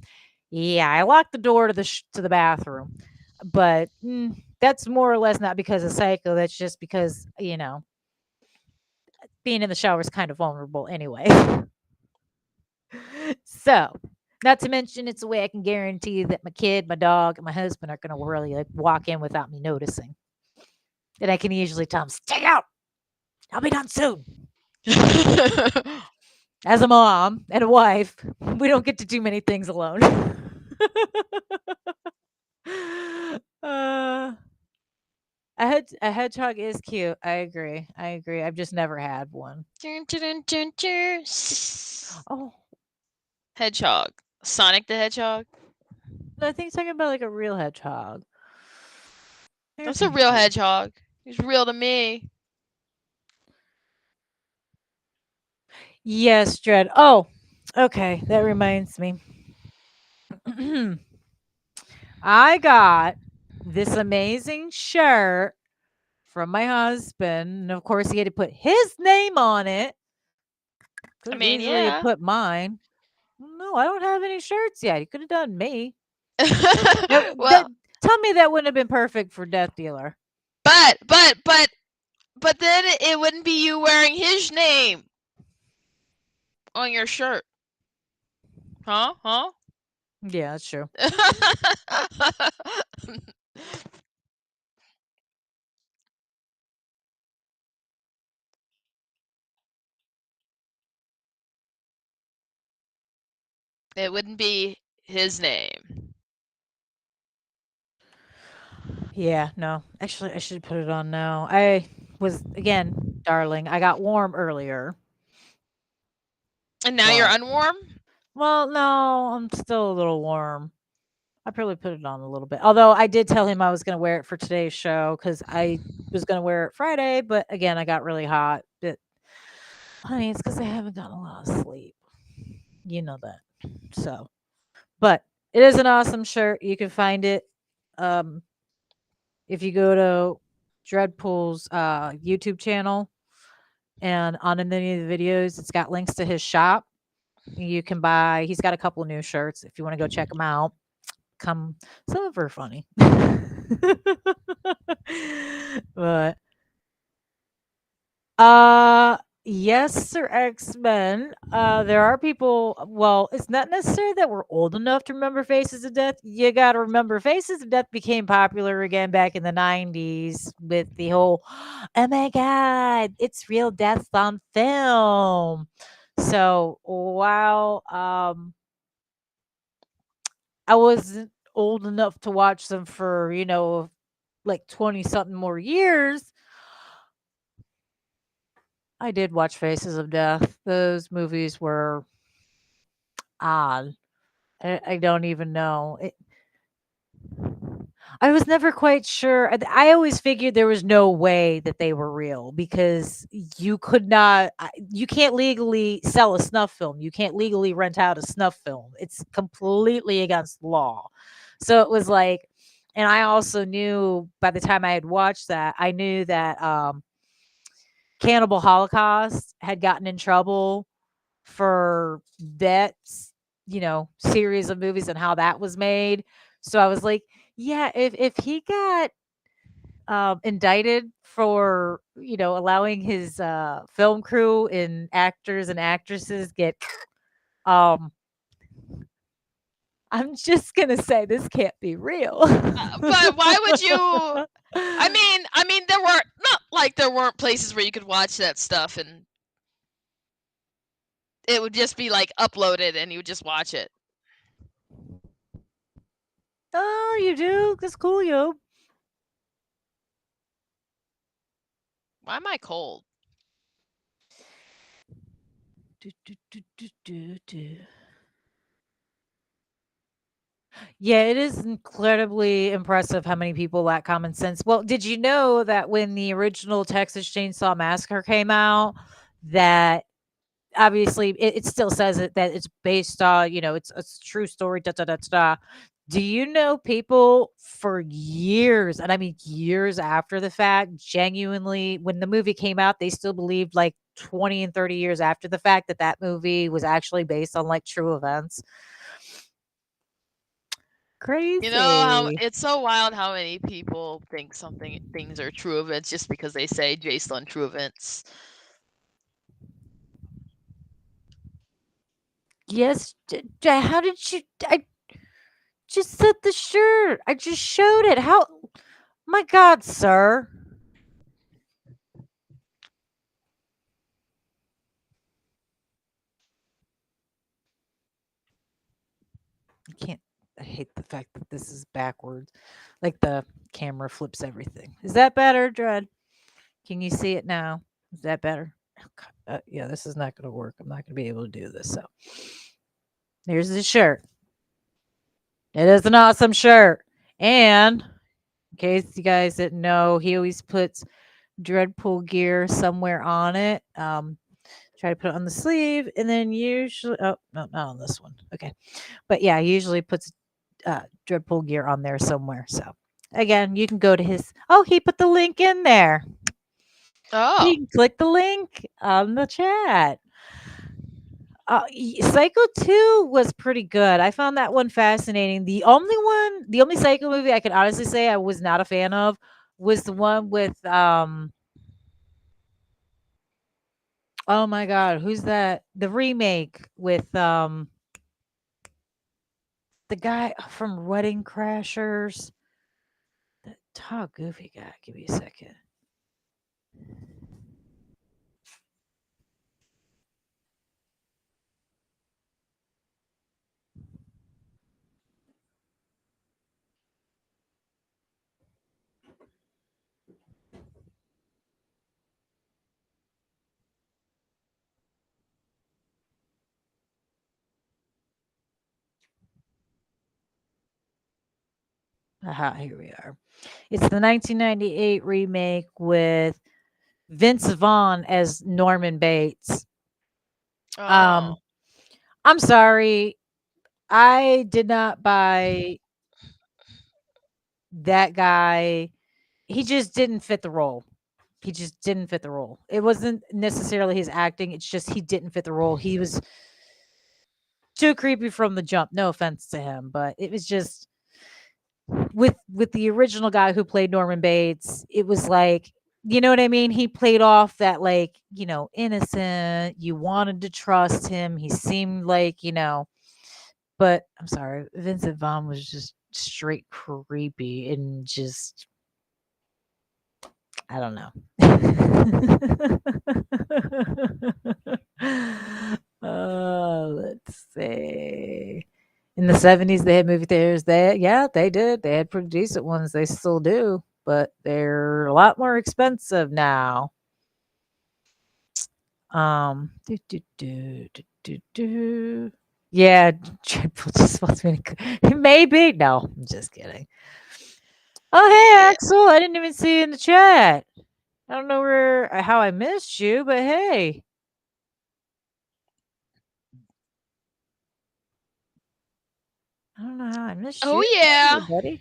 yeah, I locked the door to the bathroom. But that's more or less not because of Psycho. That's just because being in the shower is kind of vulnerable anyway. So, not to mention, it's a way I can guarantee that my kid, my dog, and my husband are going to really like walk in without me noticing. And I can usually tell them, "Stick out! I'll be done soon." As a mom and a wife, we don't get to do many things alone. uh, a hedgehog is cute. I agree. I agree. I've just never had one. Oh, Hedgehog. Sonic the Hedgehog. no, I think talking about like a real hedgehog. There's That's a some real cute. hedgehog. He's real to me. Yes, Dread. Oh, okay. That reminds me. I got this amazing shirt from my husband. And of course, he had to put his name on it. Could I have mean, easily have yeah. put mine. No, I don't have any shirts yet. He could have done me. That Well, tell me that wouldn't have been perfect for Death Dealer. but then it wouldn't be you wearing his name on your shirt. Huh? Huh? Yeah, that's true. It wouldn't be his name. Yeah, no. Actually, I should put it on now. I was again, darling. I got warm earlier, And now you're but unwarm? well, no, I'm still a little warm. I probably put it on a little bit. Although I did tell him I was going to wear it for today's show because I was going to wear it Friday, but again, I got really hot. But honey, it's because I haven't gotten a lot of sleep. You know that. So, but it is an awesome shirt. You can find it um, if you go to Dreadpool's YouTube channel, and on any of the videos, it's got links to his shop. You can buy. He's got a couple of new shirts if you want to go check them out. Come, some of them are funny. But uh yes, sir, X-Men. There are people, well, it's not necessary that we're old enough to remember Faces of Death. You gotta remember Faces of Death became popular again back in the 90s with the whole, oh my god, it's real deaths on film. So while I wasn't old enough to watch them for, like 20 something more years, I did watch Faces of Death. Those movies were odd. I don't even know. I was never quite sure. I always figured there was no way that they were real because you could not, you can't legally sell a snuff film. You can't legally rent out a snuff film. It's completely against the law. So it was like, and I also knew by the time I had watched that, I knew that Cannibal Holocaust had gotten in trouble for that, series of movies and how that was made. So I was like, yeah, if he got indicted for, allowing his film crew and actors and actresses get um I'm just gonna say this can't be real. But why would you? I mean, there were not like there weren't places where you could watch that stuff, and it would just be like uploaded, and you would just watch it. Oh, you do? That's cool, yo. Why am I cold? Do, do, do, do, do, do. Yeah, it is incredibly impressive how many people lack common sense. Well, did you know that when the original Texas Chainsaw Massacre came out, that obviously it still says it that it's based on, it's a true story, da da da da. Do you know people for years, and I mean years after the fact, genuinely, when the movie came out, they still believed like 20 and 30 years after the fact that that movie was actually based on like true events. You know how Crazy. it's so wild how many people think things are true events just because they say based on true events. Yes, how did you I just said the shirt. I just showed it. How my god, sir. I can't I hate the fact that this is backwards. Like the camera flips everything. Is that better, Dread? Can you see it now? Is that better? Oh, God. Yeah, this is not going to work. I'm not going to be able to do this. So here's the shirt. It is an awesome shirt. And in case you guys didn't know, he always puts Dreadpool gear somewhere on it. Try to put it on the sleeve, and then usually, oh no, not on this one. Okay, but yeah, he usually puts Dreadpool gear on there somewhere. So again, you can go to his. Oh, he put the link in there. You Oh. can click the link on the chat. Psycho 2 was pretty good. I found that one fascinating. The only Psycho movie I could honestly say I was not a fan of was the one with oh my god, who's that? The remake with the guy from Wedding Crashers. The tall goofy guy. Give me a second. Aha, here we are. It's the 1998 remake with Vince Vaughn as Norman Bates. Um, Oh. I'm sorry, I did not buy that guy. He just didn't fit the role. He just didn't fit the role. It wasn't necessarily his acting, it's just he didn't fit the role. He was too creepy from the jump. No offense to him, but it was just with the original guy who played Norman Bates, it was like, you know what I mean? He played off that like, innocent, you wanted to trust him. He seemed like, but I'm sorry, Vincent Vaughn was just straight creepy and just I don't know. Let's see. In the 70s, they had movie theaters. Yeah, they did. They had pretty decent ones. They still do, but they're a lot more expensive now. Do. Yeah, Dreadful just wants me to. Maybe no. I'm just kidding. Oh, hey, Yeah. Axel. I didn't even see you in the chat. I don't know how I missed you, but hey, I don't know how I missed Oh you. Hey, yeah. buddy.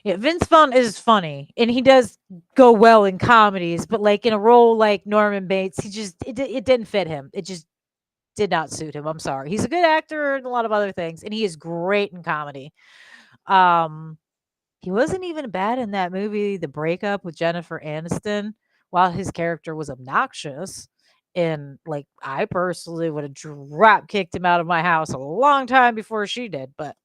Yeah, Vince Vaughn is funny, and he does go well in comedies, but like in a role like Norman Bates, it didn't fit him. It just did not suit him. I'm sorry. He's a good actor and a lot of other things, and he is great in comedy. Um, he wasn't even bad in that movie, The Breakup with Jennifer Aniston, while his character was obnoxious. And like I personally would have drop kicked him out of my house a long time before she did, but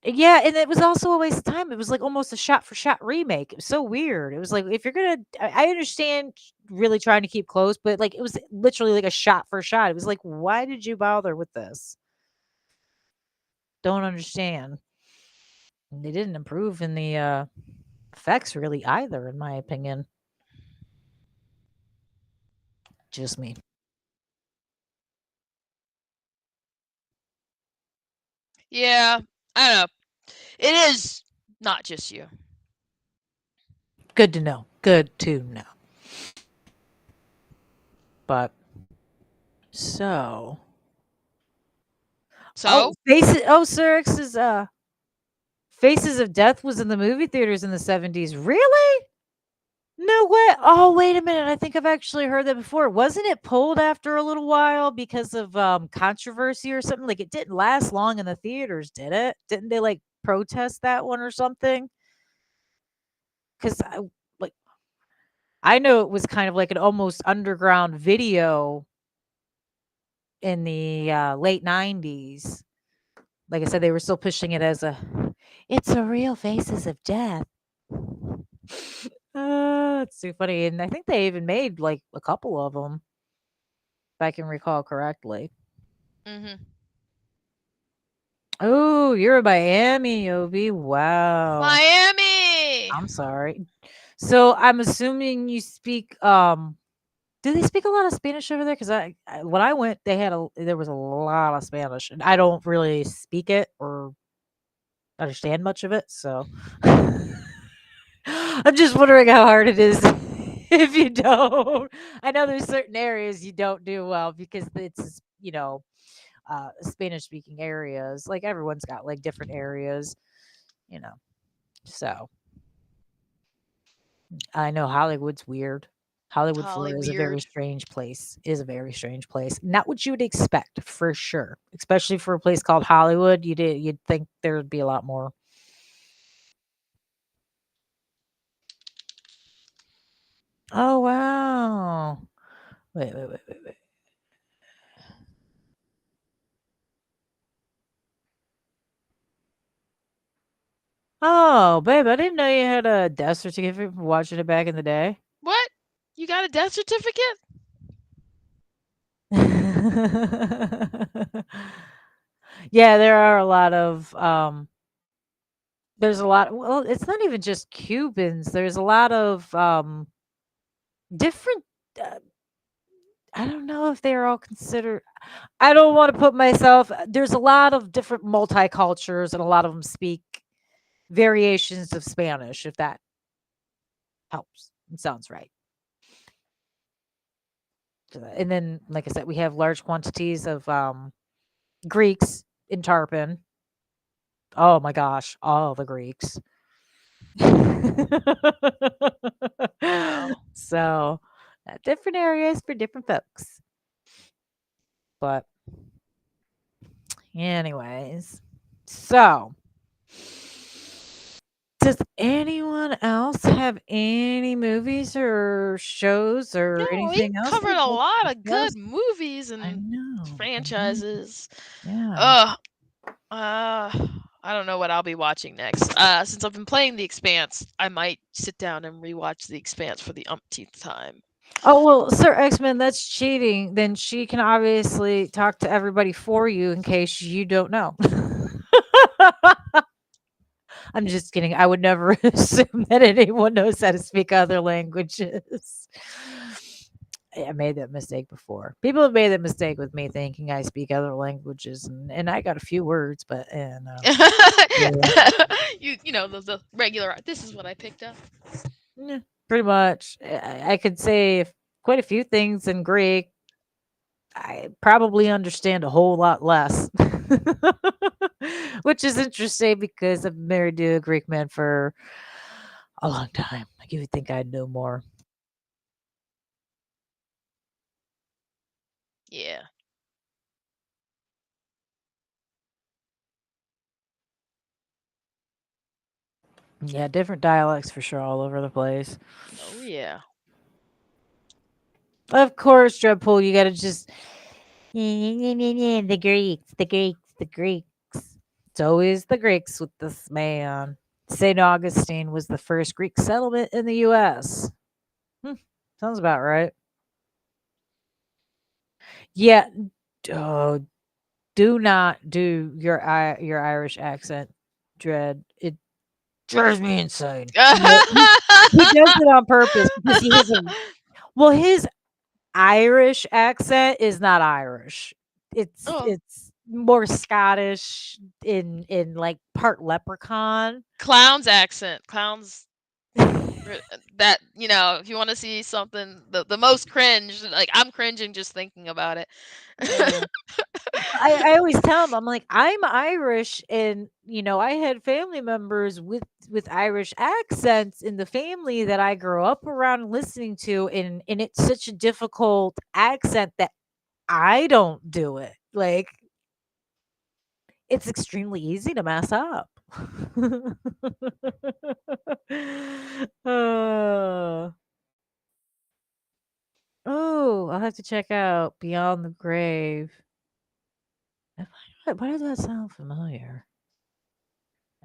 yeah, and it was also a waste of time. It was like almost a shot for shot remake. It was so weird. It was like if you're gonna, I understand really trying to keep close, but like it was literally like a shot for shot. It was like, why did you bother with this? Don't understand. And they didn't improve in the effects really either, in my opinion. Just me. Yeah. I don't know. It is not just you. Good to know. Good to know. But so, oh, So. Faces. Oh, Sir X's Faces of Death was in the movie theaters in the 70s. Really? No way. Oh, wait a minute. I think I've actually heard that before. Wasn't it pulled after a little while because of controversy or something? Like it didn't last long in the theaters, did it? Didn't they like protest that one or something? Because I like I know it was kind of like an almost underground video in the, late '90s. Like I said, they were still pushing it as a "It's a real Faces of Death." It's too funny, and I think they even made, like, a couple of them, if I can recall correctly. Mhm. Oh, you're in Miami, Obi. Wow. Miami! I'm sorry. So, I'm assuming you speak, do they speak a lot of Spanish over there? 'Cause I when I went, there was a lot of Spanish, and I don't really speak it or understand much of it, so I'm just wondering how hard it is if you don't. I know there's certain areas you don't do well because it's, Spanish speaking areas. Like everyone's got like different areas, you know. So I know Hollywood's weird. Hollywood, Holly Florida is a very weird. strange place. It is a very strange place. Not what you would expect for sure. Especially for a place called Hollywood. You'd think there would be a lot more. Oh wow. Wait. Oh, babe, I didn't know you had a death certificate for watching it back in the day. What? You got a death certificate? Yeah, there are a lot of there's a lot, well, it's not even just Cubans. There's a lot of different uh, I don't know if they're all considered, I don't want to put myself, there's a lot of different multicultures and a lot of them speak variations of Spanish, if that helps. It sounds right. And then, like I said, we have large quantities of Greeks in Tarpon. Oh my gosh, all the Greeks. Wow. So, different areas for different folks. But, anyways, so does anyone else have any movies or shows No, or we anything else covered they'd a like to lot of good discuss? movies I and know, I know. franchises. Yeah. Ugh. Uh, I don't know what I'll be watching next. Since I've been playing The Expanse, I might sit down and rewatch The Expanse for the umpteenth time. Oh, well, Sir X-Men, that's cheating. Then she can obviously talk to everybody for you in case you don't know. I'm just kidding. I would never assume that anyone knows how to speak other languages. I made that mistake before. People have made that mistake with me thinking I speak other languages, and I got a few words, but and yeah, You know the regular. This is what I picked up. yeah, pretty much. I could say quite a few things in Greek. I probably understand a whole lot less, which is interesting because I've been married to a Greek man for a long time. Like you would think I'd know more. Yeah. Yeah, different dialects for sure all over the place. Oh yeah. Of course, Dreadpool, you gotta just the Greeks. It's always the Greeks with this man. St. Augustine was the first Greek settlement in the US. Hmm, sounds about right. Yeah. Oh, do not do your Irish accent, Dread. It drives me insane. No, he does it on purpose because he has a, well, his Irish accent is not Irish. Oh, It's more Scottish in like part leprechaun. clown's accent. Clowns that if you want to see something the most cringe, like I'm cringing just thinking about it. Oh. I always tell him, I'm like, I'm Irish, and I had family members with Irish accents in the family that I grew up around listening to, and it's such a difficult accent that I don't do it. Like it's extremely easy to mess up. uh, Ooh, I'll have to check out Beyond the Grave. Why does that sound familiar?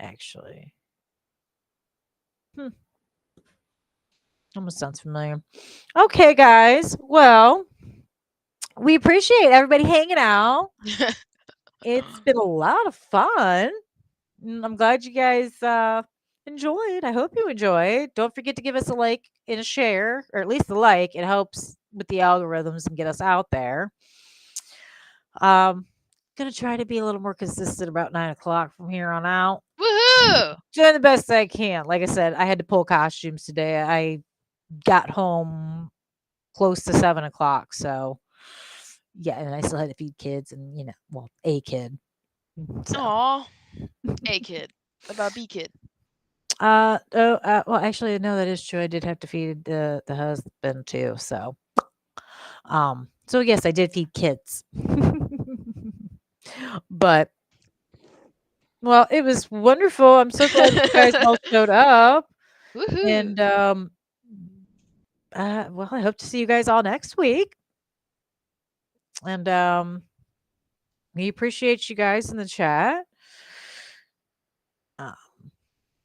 Actually. Hmm. Almost sounds familiar. Okay, guys. Well, we appreciate everybody hanging out. It's been a lot of fun. I'm glad you guys enjoyed. I hope you enjoyed. Don't forget to give us a like and a share, or at least a like. It helps with the algorithms and get us out there. Um, gonna try to be a little more consistent about 9 o'clock from here on out. Woohoo! Doing the best I can. Like I said, I had to pull costumes today. I got home close to 7 o'clock, so yeah, and I still had to feed kids and well, a kid. So Aw. A kid. What about B kid? well, actually, no, that is true. I did have to feed the husband too. So yes, I did feed kids. But well, it was wonderful. I'm so glad that you guys all showed up. Woohoo! And well, I hope to see you guys all next week. And we appreciate you guys in the chat. Um,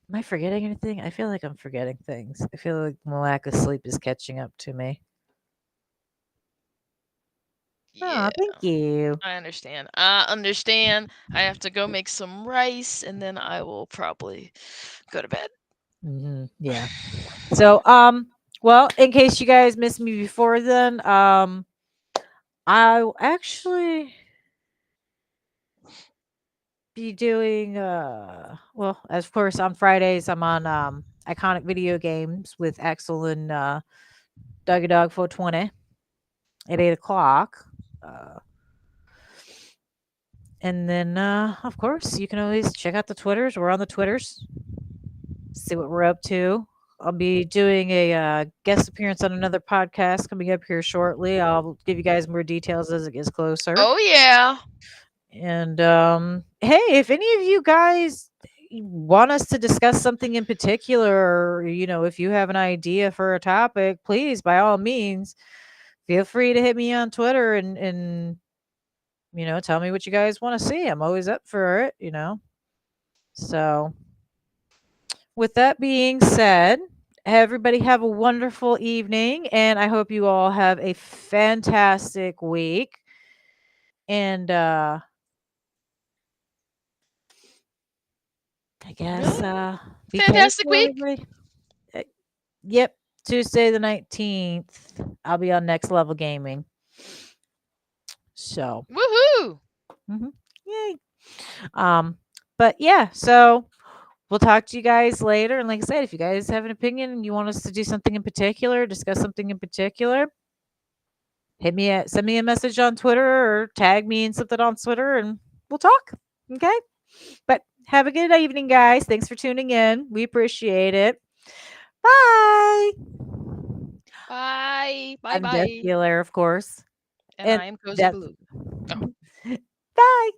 am I forgetting anything? I feel like I'm forgetting things. I feel like my lack of sleep is catching up to me. Yeah, Oh, thank you. I understand. I understand. I have to go make some rice and then I will probably go to bed. Yeah. So, well, in case you guys missed me before then, I'll actually be doing well, of course on Fridays I'm on iconic video games with Axel and Doggy Dog 420 at 8 o'clock. And then of course you can always check out the Twitters. We're on the Twitters. See what we're up to. I'll be doing a guest appearance on another podcast coming up here shortly. I'll give you guys more details as it gets closer. Oh yeah. And hey, if any of you guys want us to discuss something in particular, or if you have an idea for a topic, please, by all means, feel free to hit me on Twitter and tell me what you guys want to see. I'm always up for it. So, with that being said, everybody have a wonderful evening, and I hope you all have a fantastic week. And I guess Really? be Fantastic careful, week. everybody. Uh, Yep, Tuesday the 19th. I'll be on Next Level Gaming. So, Woohoo! yay. But yeah, so we'll talk to you guys later. And like I said, if you guys have an opinion and you want us to do something in particular, discuss something in particular, send me a message on Twitter or tag me in something on Twitter and we'll talk. Okay. But have a good evening, guys. Thanks for tuning in. We appreciate it. Bye. Bye. Bye I'm Death bye. Healer, of course. And And I am Cozy Death. Blue. Oh. Bye.